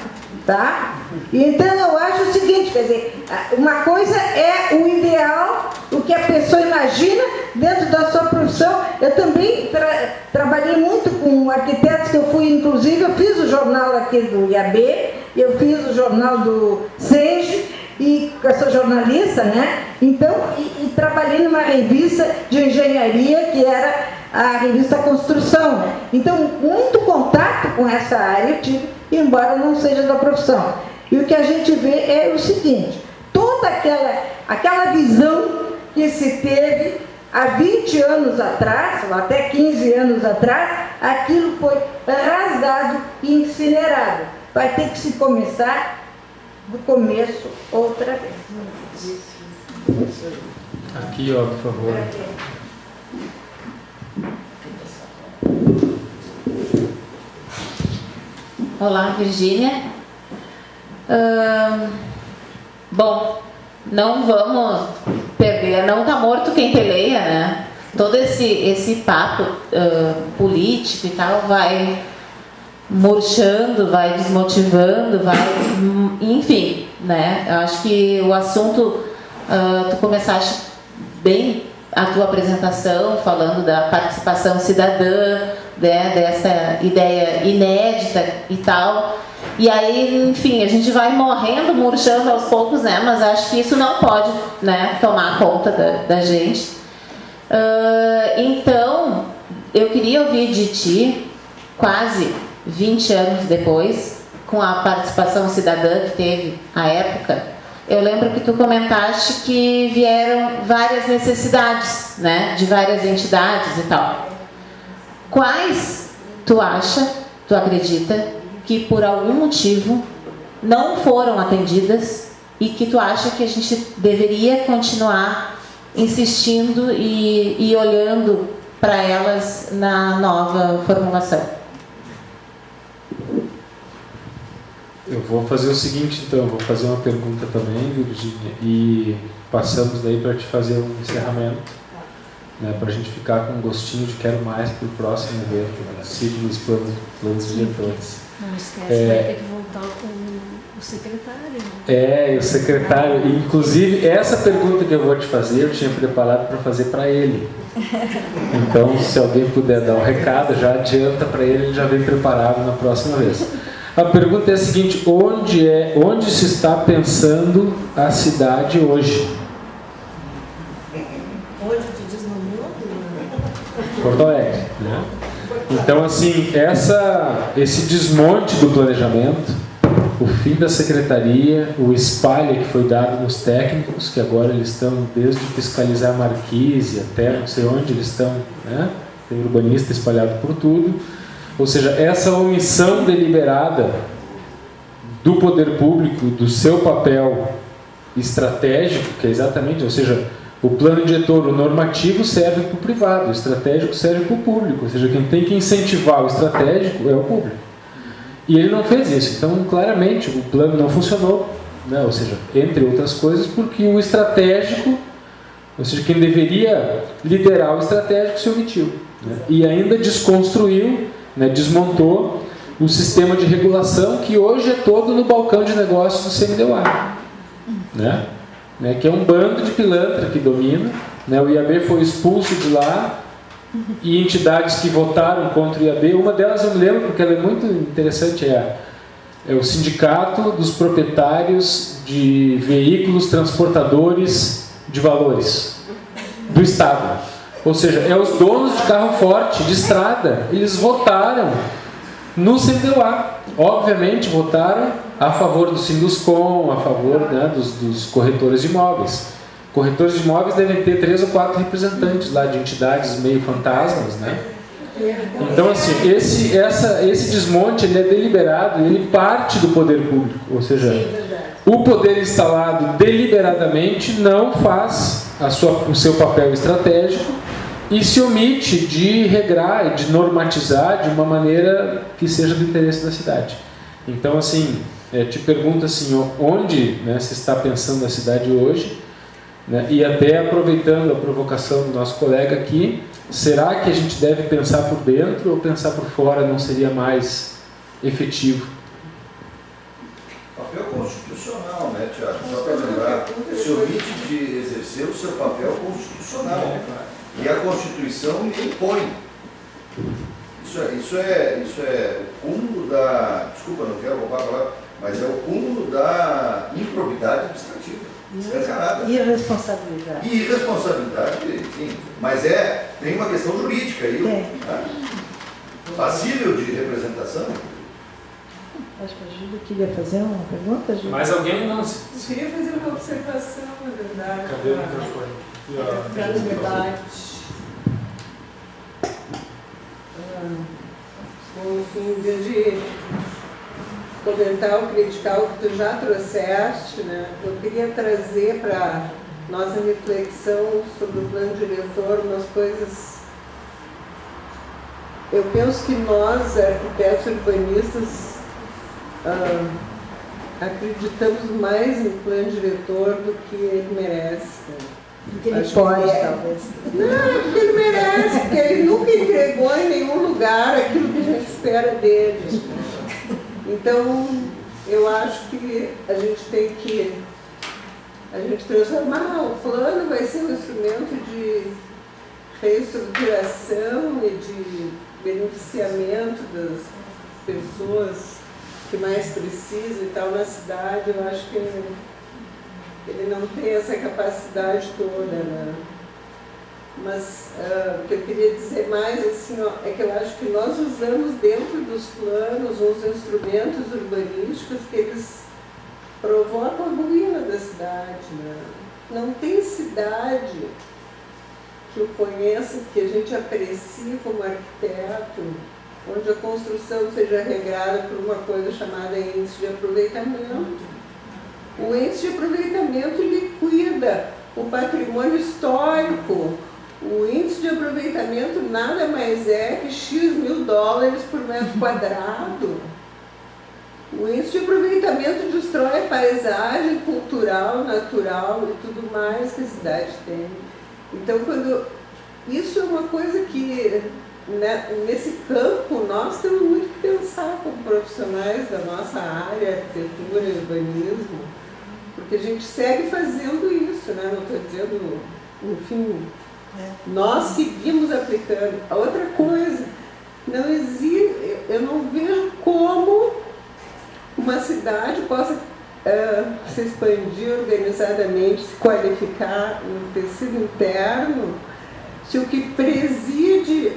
tá? Então eu acho o seguinte, quer dizer, uma coisa é o ideal, o que a pessoa imagina dentro da sua profissão. Eu também trabalhei muito com arquitetos, que eu fui, inclusive, eu fiz o jornal aqui do IAB, eu fiz o jornal do SENGE, e eu sou jornalista, né? Então, e trabalhei numa revista de engenharia, que era a revista Construção, né? Então, muito contato com essa área eu tive, embora não seja da profissão. E o que a gente vê é o seguinte: toda aquela visão que se teve há 20 anos atrás, ou até 15 anos atrás, aquilo foi rasgado e incinerado. Vai ter que se começar do começo outra vez. Aqui, ó, por favor. Olá, Virgínia. Bom, não vamos perder, não está morto quem peleia, né? Todo esse papo político e tal vai murchando, vai desmotivando, vai, enfim, né? Eu acho que o assunto, tu começaste bem a tua apresentação falando da participação cidadã, né, dessa ideia inédita e tal. E aí, enfim, a gente vai morrendo, murchando aos poucos, né? Mas acho que isso não pode, né, tomar conta da gente. Então, eu queria ouvir de ti, quase 20 anos depois, com a participação cidadã que teve à época, eu lembro que tu comentaste que vieram várias necessidades, né, de várias entidades e tal. Quais tu acredita que por algum motivo não foram atendidas e que tu acha que a gente deveria continuar insistindo e olhando para elas na nova formulação? Eu vou fazer o seguinte, então, vou fazer uma pergunta também, Virgínia, e passamos daí para te fazer um encerramento, né, para a gente ficar com um gostinho de quero mais para o próximo evento, né, siga os planos diretores. Não esquece, vai ter que voltar com o secretário. Né? O secretário, e inclusive essa pergunta que eu vou te fazer, eu tinha preparado para fazer para ele. Então, se alguém puder dar um recado, já adianta para ele, ele já vem preparado na próxima vez. A pergunta é a seguinte: onde se está pensando a cidade hoje? Onde tu diz no mundo? Porto Alegre, né? Então, assim, esse desmonte do planejamento, o fim da secretaria, o espalha que foi dado nos técnicos, que agora eles estão desde fiscalizar a marquise até não sei onde eles estão, né? Tem urbanista espalhado por tudo. Ou seja, essa omissão deliberada do poder público, do seu papel estratégico, que é exatamente, ou seja, o plano diretor, o normativo serve para o privado, o estratégico serve para o público, ou seja, quem tem que incentivar o estratégico é o público. E ele não fez isso, então claramente o plano não funcionou, né? Ou seja, entre outras coisas, porque o estratégico, ou seja, quem deveria liderar o estratégico se omitiu, né? E ainda desconstruiu, né, desmontou o sistema de regulação que hoje é todo no balcão de negócios do CMDUA, né? Que é um bando de pilantra que domina, né? O IAB foi expulso de lá e entidades que votaram contra o IAB, uma delas eu me lembro porque ela é muito interessante, é o Sindicato dos Proprietários de Veículos Transportadores de Valores do Estado. Ou seja, os donos de carro forte, de estrada, eles votaram no CMDUA. Obviamente votaram a favor do Sinduscom, a favor, né, dos corretores de imóveis. Corretores de imóveis devem ter 3 ou 4 representantes lá de entidades meio fantasmas, né? Então, assim, esse desmonte ele é deliberado, ele parte do poder público, ou seja, o poder instalado deliberadamente não faz o seu papel estratégico e se omite de regrar e de normatizar de uma maneira que seja do interesse da cidade. Então, assim, te pergunto assim, onde, né, se está pensando a cidade hoje, né, e até aproveitando a provocação do nosso colega aqui, será que a gente deve pensar por dentro ou pensar por fora não seria mais efetivo? Papel constitucional, né, Tiago? Só para lembrar, se omite de exercer o seu papel constitucional. E a Constituição lhe impõe. Isso é o cúmulo da... Desculpa, não quero roubar a palavra, mas é o cúmulo da improbidade administrativa. Escancarada. Irresponsabilidade. E irresponsabilidade, sim. Mas tem uma questão jurídica aí. Tá? Passível de representação. Acho que a Júlia queria fazer uma pergunta, Júlia. Mas alguém não... Eu queria fazer uma observação, na verdade. Cadê o microfone? Para o debate. Em vez de comentar ou criticar o que tu já trouxeste, né, eu queria trazer para nossa reflexão sobre o plano diretor umas coisas. Eu penso que nós, arquitetos urbanistas, acreditamos mais no plano diretor do que ele merece. Porque ele pode, talvez. Não, porque ele merece, porque ele nunca entregou em nenhum lugar aquilo que a gente espera dele. Então, eu acho que a gente tem que transformar. O plano vai ser um instrumento de reestruturação e de beneficiamento das pessoas que mais precisam e tal na cidade. Eu acho que ele não tem essa capacidade toda, né? Mas o que eu queria dizer mais assim, é que eu acho que nós usamos dentro dos planos uns instrumentos urbanísticos que eles provocam a ruína da cidade, né? Não tem cidade que eu conheça, que a gente aprecie como arquiteto, onde a construção seja regrada por uma coisa chamada índice de aproveitamento. O índice de aproveitamento liquida o patrimônio histórico. O índice de aproveitamento nada mais é que X mil dólares por metro quadrado. O índice de aproveitamento destrói a paisagem cultural, natural e tudo mais que a cidade tem. Então, isso é uma coisa que, né, nesse campo, nós temos muito que pensar como profissionais da nossa área, arquitetura e urbanismo, porque a gente segue fazendo isso, né? Não estou dizendo, enfim, nós seguimos aplicando. A outra coisa, não existe, eu não vejo como uma cidade possa se expandir organizadamente, se qualificar no tecido interno, se o que preside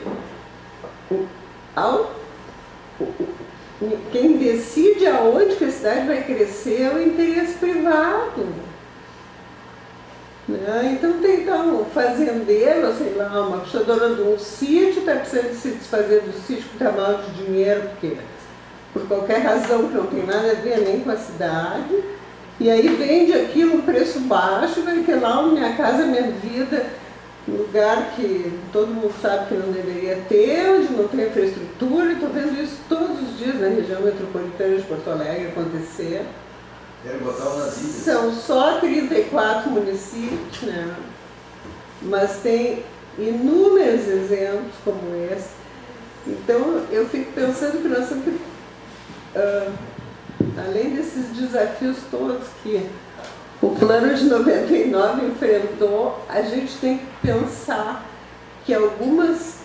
quem decide aonde que a cidade vai crescer é o interesse privado. Né? Então tem um fazendeiro, sei lá, uma pessoa dona de um sítio, está precisando se desfazer do sítio que está mal de dinheiro, porque por qualquer razão que não tem nada a ver nem com a cidade, e aí vende aquilo um preço baixo, vai ter lá Minha Casa Minha Vida, um lugar que todo mundo sabe que não deveria ter, onde não tem infraestrutura. Estou vendo isso todos os dias na região metropolitana de Porto Alegre acontecer. Quero botar uma nas ilhas. São só 34 municípios, né? Mas tem inúmeros exemplos como esse. Então, eu fico pensando que nós temos que, além desses desafios todos que o plano de 99 enfrentou, a gente tem que pensar que algumas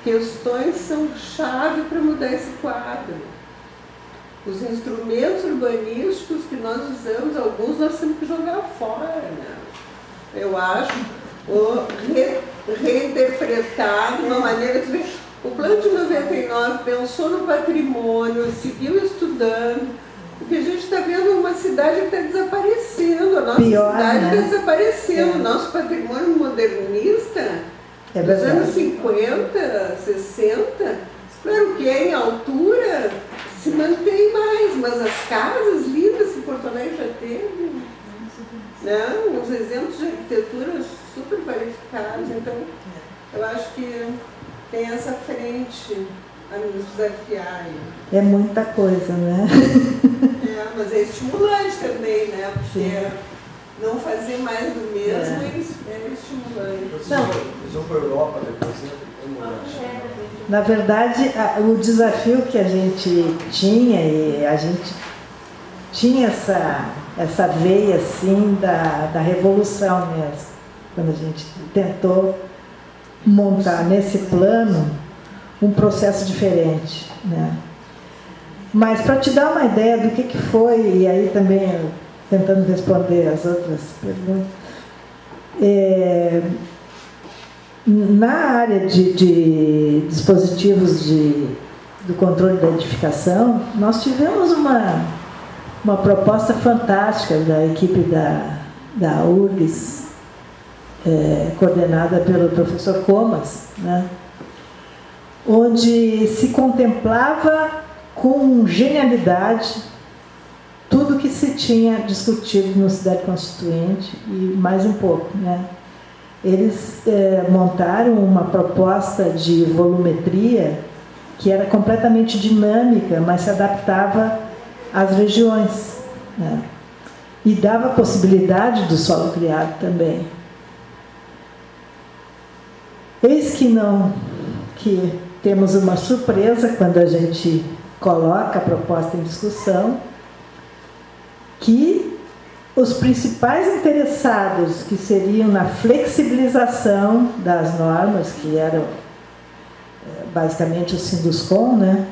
questões são chave para mudar esse quadro. Os instrumentos urbanísticos que nós usamos, alguns nós temos que jogar fora, né? Eu acho, ou reinterpretar de uma maneira que o plano de 99 pensou no patrimônio, seguiu estudando. O que a gente está vendo é uma cidade que está desaparecendo, a nossa cidade está desaparecendo, o nosso patrimônio modernista É Nos verdade. anos 50, 60, claro que em altura se mantém mais, mas as casas lindas que Porto Alegre já teve, né? Uns exemplos de arquitetura super qualificados. Então, eu acho que tem essa frente a nos desafiar. É muita coisa, né? Mas é estimulante também, né? Porque Sim. não fazer mais do mesmo é estimulante. Vocês vão para a Europa depois, né? Na verdade, o desafio que a gente tinha, e a gente tinha essa veia assim da revolução mesmo, quando a gente tentou montar nesse plano um processo diferente, né? Mas para te dar uma ideia do que foi, e aí também tentando responder as outras perguntas, na área de dispositivos do controle da edificação, nós tivemos uma proposta fantástica da equipe da URGS, coordenada pelo professor Comas, né? Onde se contemplava com genialidade tudo que se tinha discutido no Cidade Constituinte e mais um pouco, né? Eles montaram uma proposta de volumetria que era completamente dinâmica, mas se adaptava às regiões, né? E dava a possibilidade do solo criado também. Eis que temos uma surpresa quando a gente coloca a proposta em discussão, que os principais interessados, que seriam na flexibilização das normas, que eram basicamente o Sinduscom, né?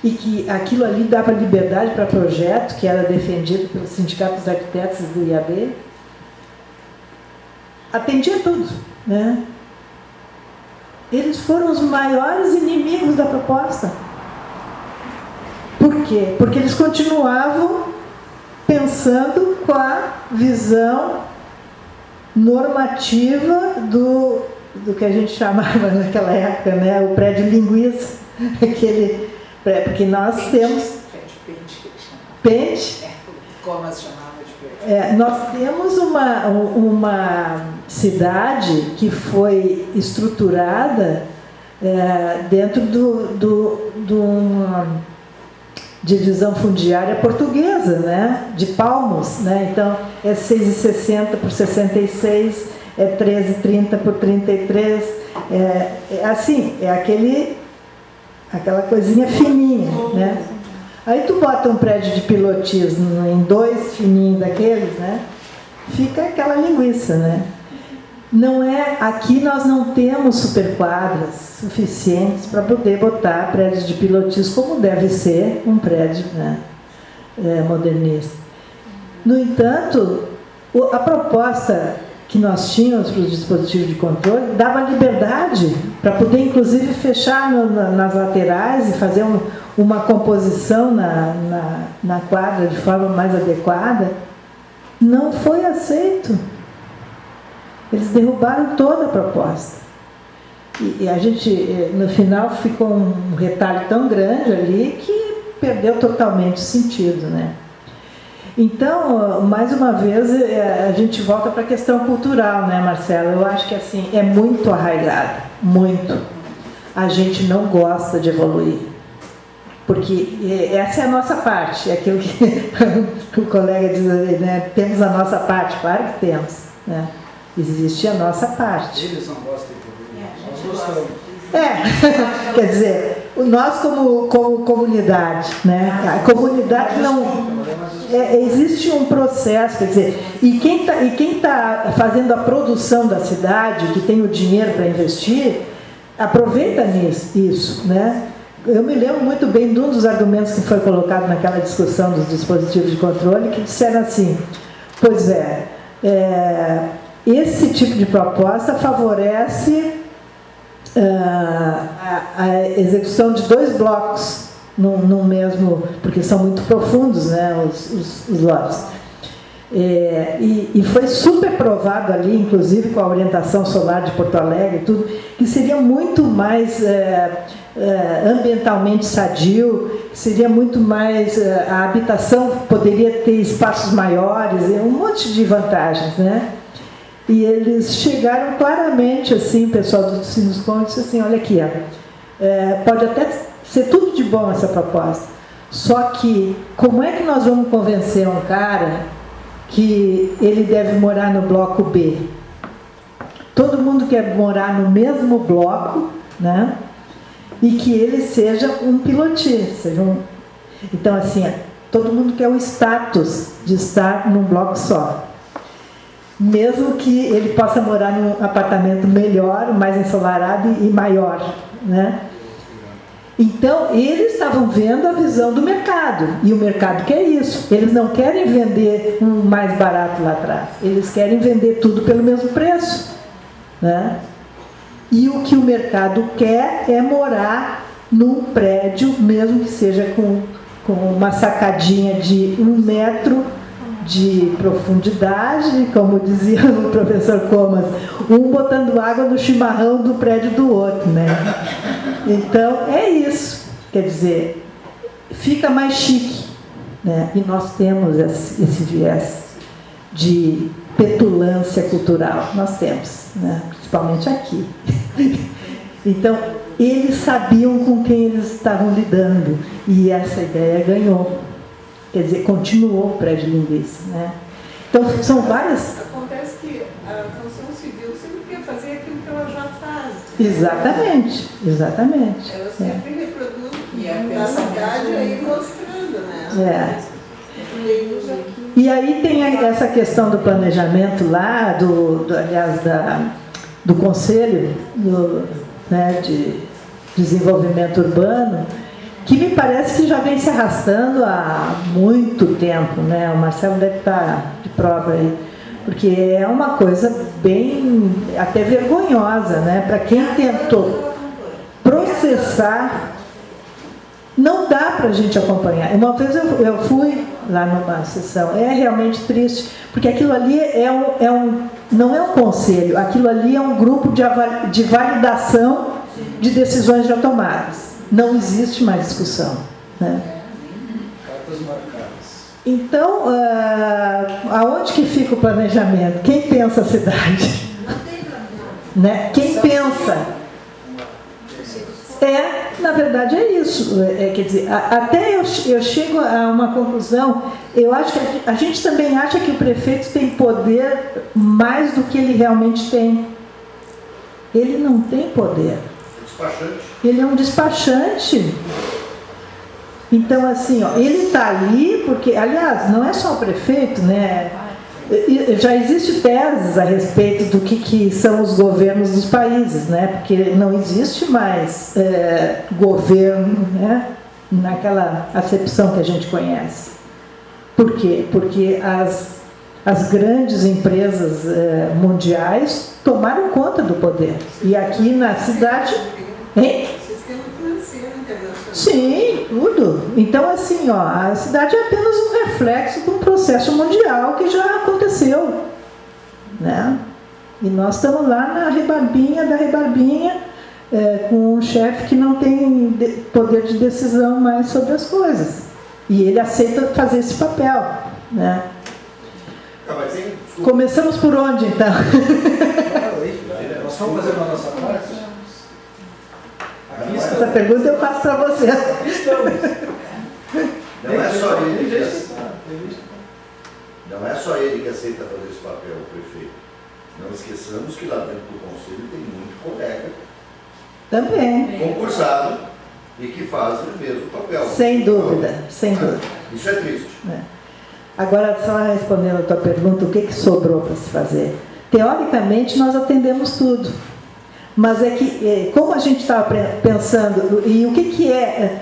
E que aquilo ali dava liberdade para projeto, que era defendido pelos sindicatos dos arquitetos do IAB, atendia tudo, né? Eles foram os maiores inimigos da proposta. Por quê? Porque eles continuavam pensando com a visão normativa do que a gente chamava naquela época, né, o prédio linguiça, porque nós temos pente, como as chamava de pente. Nós temos uma cidade que foi estruturada dentro de uma divisão fundiária portuguesa, né? De palmos, né? Então é 6,60 por 66, é 13,30 por 33, assim, aquela coisinha fininha, né? Aí tu bota um prédio de pilotismo em 2 fininhos daqueles, né? Fica aquela linguiça, né? Aqui nós não temos superquadras suficientes para poder botar prédios de pilotismo como deve ser um prédio, né, modernista. No entanto, a proposta que nós tínhamos para os dispositivos de controle dava liberdade para poder, inclusive, fechar nas laterais e fazer uma composição na quadra de forma mais adequada. Não foi aceito. Eles derrubaram toda a proposta. E a gente, no final, ficou um retalho tão grande ali que perdeu totalmente o sentido, né? Então, mais uma vez, a gente volta para a questão cultural, né, Marcela? Eu acho que assim, é muito arraigado, muito. A gente não gosta de evoluir. Porque essa é a nossa parte, é aquilo que o colega diz ali, né? Temos a nossa parte, claro que temos, né? Existe a nossa parte. Eles não gostam de evoluir, nós gostamos. Quer dizer, nós como comunidade, né? A comunidade não... existe um processo, quer dizer, e quem tá fazendo a produção da cidade, que tem o dinheiro para investir, aproveita isso, né? Eu me lembro muito bem de um dos argumentos que foi colocado naquela discussão dos dispositivos de controle, que disseram assim, pois esse tipo de proposta favorece a execução de 2 blocos no mesmo, porque são muito profundos, né, os lotes. E foi super provado ali, inclusive com a orientação solar de Porto Alegre e tudo, que seria muito mais ambientalmente sadio, seria muito mais, a habitação poderia ter espaços maiores, um monte de vantagens, né? E eles chegaram claramente, assim, o pessoal do Sinuscom disse assim, olha aqui, pode até ser tudo de bom essa proposta, só que como é que nós vamos convencer um cara que ele deve morar no bloco B? Todo mundo quer morar no mesmo bloco, né? E que ele seja um pilotier, então assim, todo mundo quer o status de estar num bloco só, mesmo que ele possa morar num apartamento melhor, mais ensolarado e maior, né? Então, eles estavam vendo a visão do mercado, e o mercado quer isso. Eles não querem vender um mais barato lá atrás, eles querem vender tudo pelo mesmo preço, né? E o que o mercado quer é morar num prédio, mesmo que seja com uma sacadinha de 1 metro de profundidade, como dizia o professor Comas, um botando água no chimarrão do prédio do outro, né? Então, é isso. Quer dizer, fica mais chique, né? E nós temos esse viés de petulância cultural. Nós temos, né? Principalmente aqui. Então, eles sabiam com quem eles estavam lidando. E essa ideia ganhou. Quer dizer, continuou o prédio linguiça, né? Então, são várias... Acontece que a construção civil sempre quer fazer aquilo que ela já faz. Exatamente, exatamente. Ela sempre reproduz a cidade aí mostrando, né? E aí tem essa questão do planejamento lá, aliás, do Conselho né, de Desenvolvimento Urbano, que me parece que já vem se arrastando há muito tempo, né? O Marcelo deve estar de prova aí, porque é uma coisa bem, até vergonhosa, né? Para quem tentou processar, não dá para a gente acompanhar. Uma vez eu fui lá numa sessão, é realmente triste, porque aquilo ali não é um conselho, aquilo ali é um grupo de validação de decisões já tomadas. Não existe mais discussão, né? Então, aonde que fica o planejamento? Quem pensa a cidade? Né? Quem pensa? Na verdade é isso. Quer dizer, até eu chego a uma conclusão, eu acho que a gente também acha que o prefeito tem poder mais do que ele realmente tem. Ele não tem poder. Ele é um despachante. Então, assim, ele está ali porque, aliás, não é só o prefeito, né? Já existem teses a respeito do que são os governos dos países, né? Porque não existe mais governo, né? Naquela acepção que a gente conhece. Por quê? Porque as grandes empresas mundiais tomaram conta do poder. E aqui na cidade... Hein? Sistema financeiro internacional. Sim, tudo. Então, assim, a cidade é apenas um reflexo de um processo mundial que já aconteceu, né? E nós estamos lá na rebarbinha da rebarbinha, com um chefe que não tem poder de decisão mais sobre as coisas. E ele aceita fazer esse papel, né? Começamos por onde, então? Nós vamos fazer a nossa parte? Essa pergunta eu faço para você. Não é só ele que aceita fazer esse papel, o prefeito. Não esqueçamos que lá dentro do conselho tem muito colega também concursado e que fazem o mesmo papel. Sem dúvida, sem dúvida. Isso é triste. Agora, só respondendo a tua pergunta, o que sobrou para se fazer? Teoricamente, nós atendemos tudo. Mas é que, como a gente estava pensando, e o que é...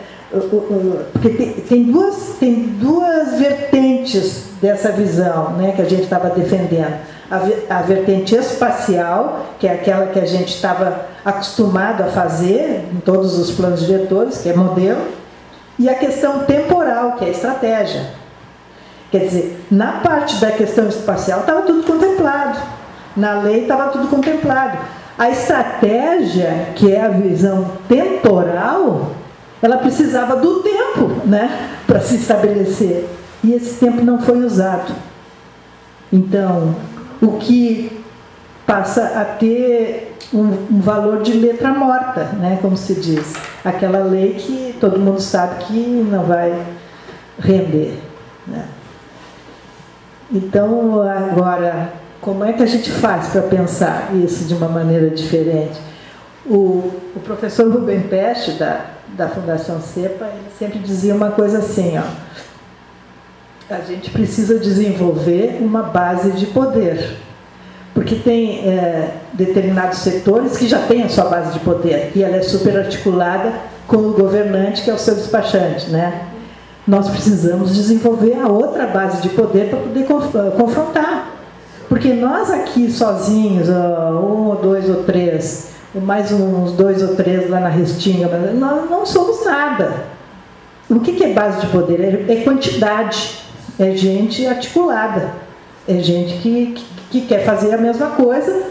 Porque tem duas vertentes dessa visão, né, que a gente estava defendendo. A vertente espacial, que é aquela que a gente estava acostumado a fazer em todos os planos diretores, que é modelo, e a questão temporal, que é estratégia. Quer dizer, na parte da questão espacial estava tudo contemplado, na lei estava tudo contemplado. A estratégia, que é a visão temporal, ela precisava do tempo, né, para se estabelecer. E esse tempo não foi usado. Então, o que passa a ter um valor de letra morta, né, como se diz. Aquela lei que todo mundo sabe que não vai render, né? Então, agora, como é que a gente faz para pensar isso de uma maneira diferente? O professor Rubem Peste, da Fundação CEPA, ele sempre dizia uma coisa assim, ó, a gente precisa desenvolver uma base de poder, porque tem determinados setores que já têm a sua base de poder, e ela é super articulada com o governante, que é o seu despachante, né? Nós precisamos desenvolver a outra base de poder para poder confrontar. Porque nós aqui sozinhos, um ou dois ou três, mais uns 2 ou 3 lá na Restinga, nós não somos nada. O que é base de poder? É quantidade, é gente articulada, é gente que quer fazer a mesma coisa.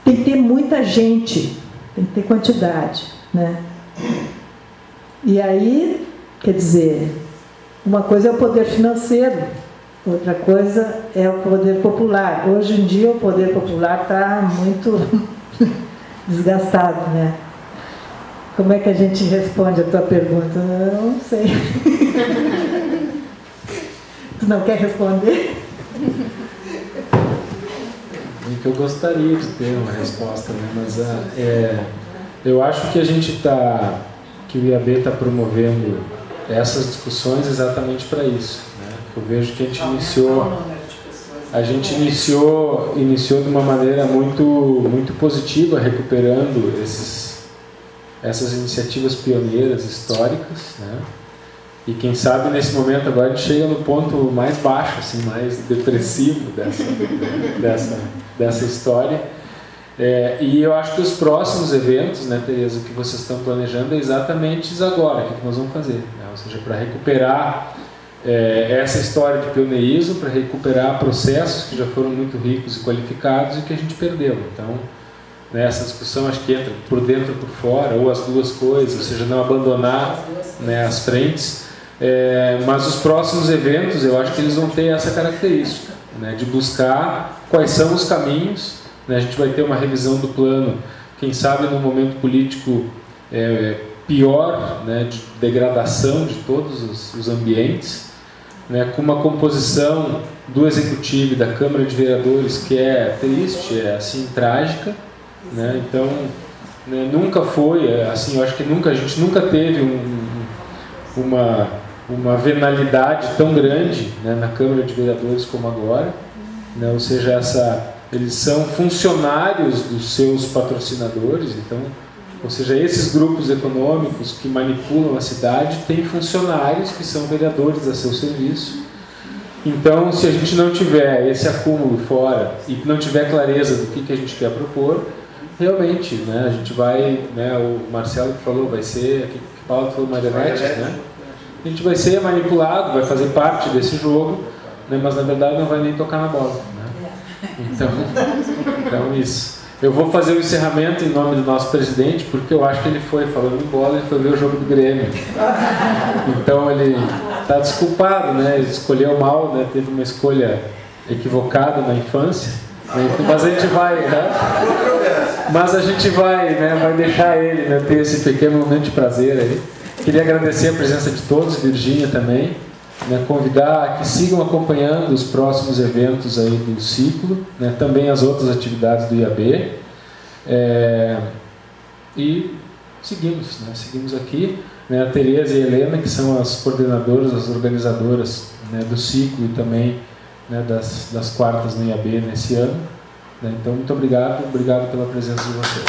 Tem que ter muita gente, tem que ter quantidade, né? E aí, quer dizer, uma coisa é o poder financeiro, outra coisa é o poder popular. Hoje em dia o poder popular está muito desgastado, né? Como é que a gente responde a tua pergunta? Eu não sei. Tu não quer responder? Que eu gostaria de ter uma resposta, né? Mas eu acho que que o IAB está promovendo essas discussões exatamente para isso, né? Eu vejo que a gente iniciou de uma maneira muito positiva, recuperando essas iniciativas pioneiras históricas, né? E quem sabe nesse momento agora a gente chega no ponto mais baixo, assim, mais depressivo dessa história. E eu acho que os próximos eventos, né, Tereza, que vocês estão planejando é exatamente isso agora, o que nós vamos fazer, né? Ou seja, para recuperar essa história de pioneirismo, para recuperar processos que já foram muito ricos e qualificados e que a gente perdeu. Então, né, essa discussão acho que entra por dentro ou por fora, ou as duas coisas, ou seja, não abandonar, né, as frentes. Mas os próximos eventos, eu acho que eles vão ter essa característica, né, de buscar quais são os caminhos, né? A gente vai ter uma revisão do plano, quem sabe num momento político pior, né, de degradação de todos os ambientes, né, com uma composição do Executivo e da Câmara de Vereadores que é triste, é assim, trágica, né? Então, né, nunca foi, assim, eu acho que a gente nunca teve uma venalidade tão grande, né, na Câmara de Vereadores como agora, né? Ou seja, eles são funcionários dos seus patrocinadores, então, ou seja, esses grupos econômicos que manipulam a cidade têm funcionários que são vereadores a seu serviço. Então, se a gente não tiver esse acúmulo fora e não tiver clareza do que a gente quer propor, realmente, né, a gente vai, né, o Marcelo que falou, vai ser, que Paulo falou, marionetes, né? A gente vai ser manipulado, vai fazer parte desse jogo, né, mas na verdade não vai nem tocar na bola, né? Então isso. Eu vou fazer o encerramento em nome do nosso presidente, porque eu acho que ele foi, falando em bola, ele foi ver o jogo do Grêmio. Então ele está desculpado, né? Ele escolheu mal, né? Teve uma escolha equivocada na infância. Mas a gente vai, né? Mas a gente vai, né? Vai deixar ele, né, ter esse pequeno momento de prazer aí. Queria agradecer a presença de todos, Virgínia também, né, convidar que sigam acompanhando os próximos eventos aí do ciclo, né, também as outras atividades do IAB, e seguimos aqui, né, a Tereza e a Helena, que são as coordenadoras, as organizadoras, né, do ciclo e também, né, das quartas no IAB nesse ano, né. Então, muito obrigado pela presença de vocês.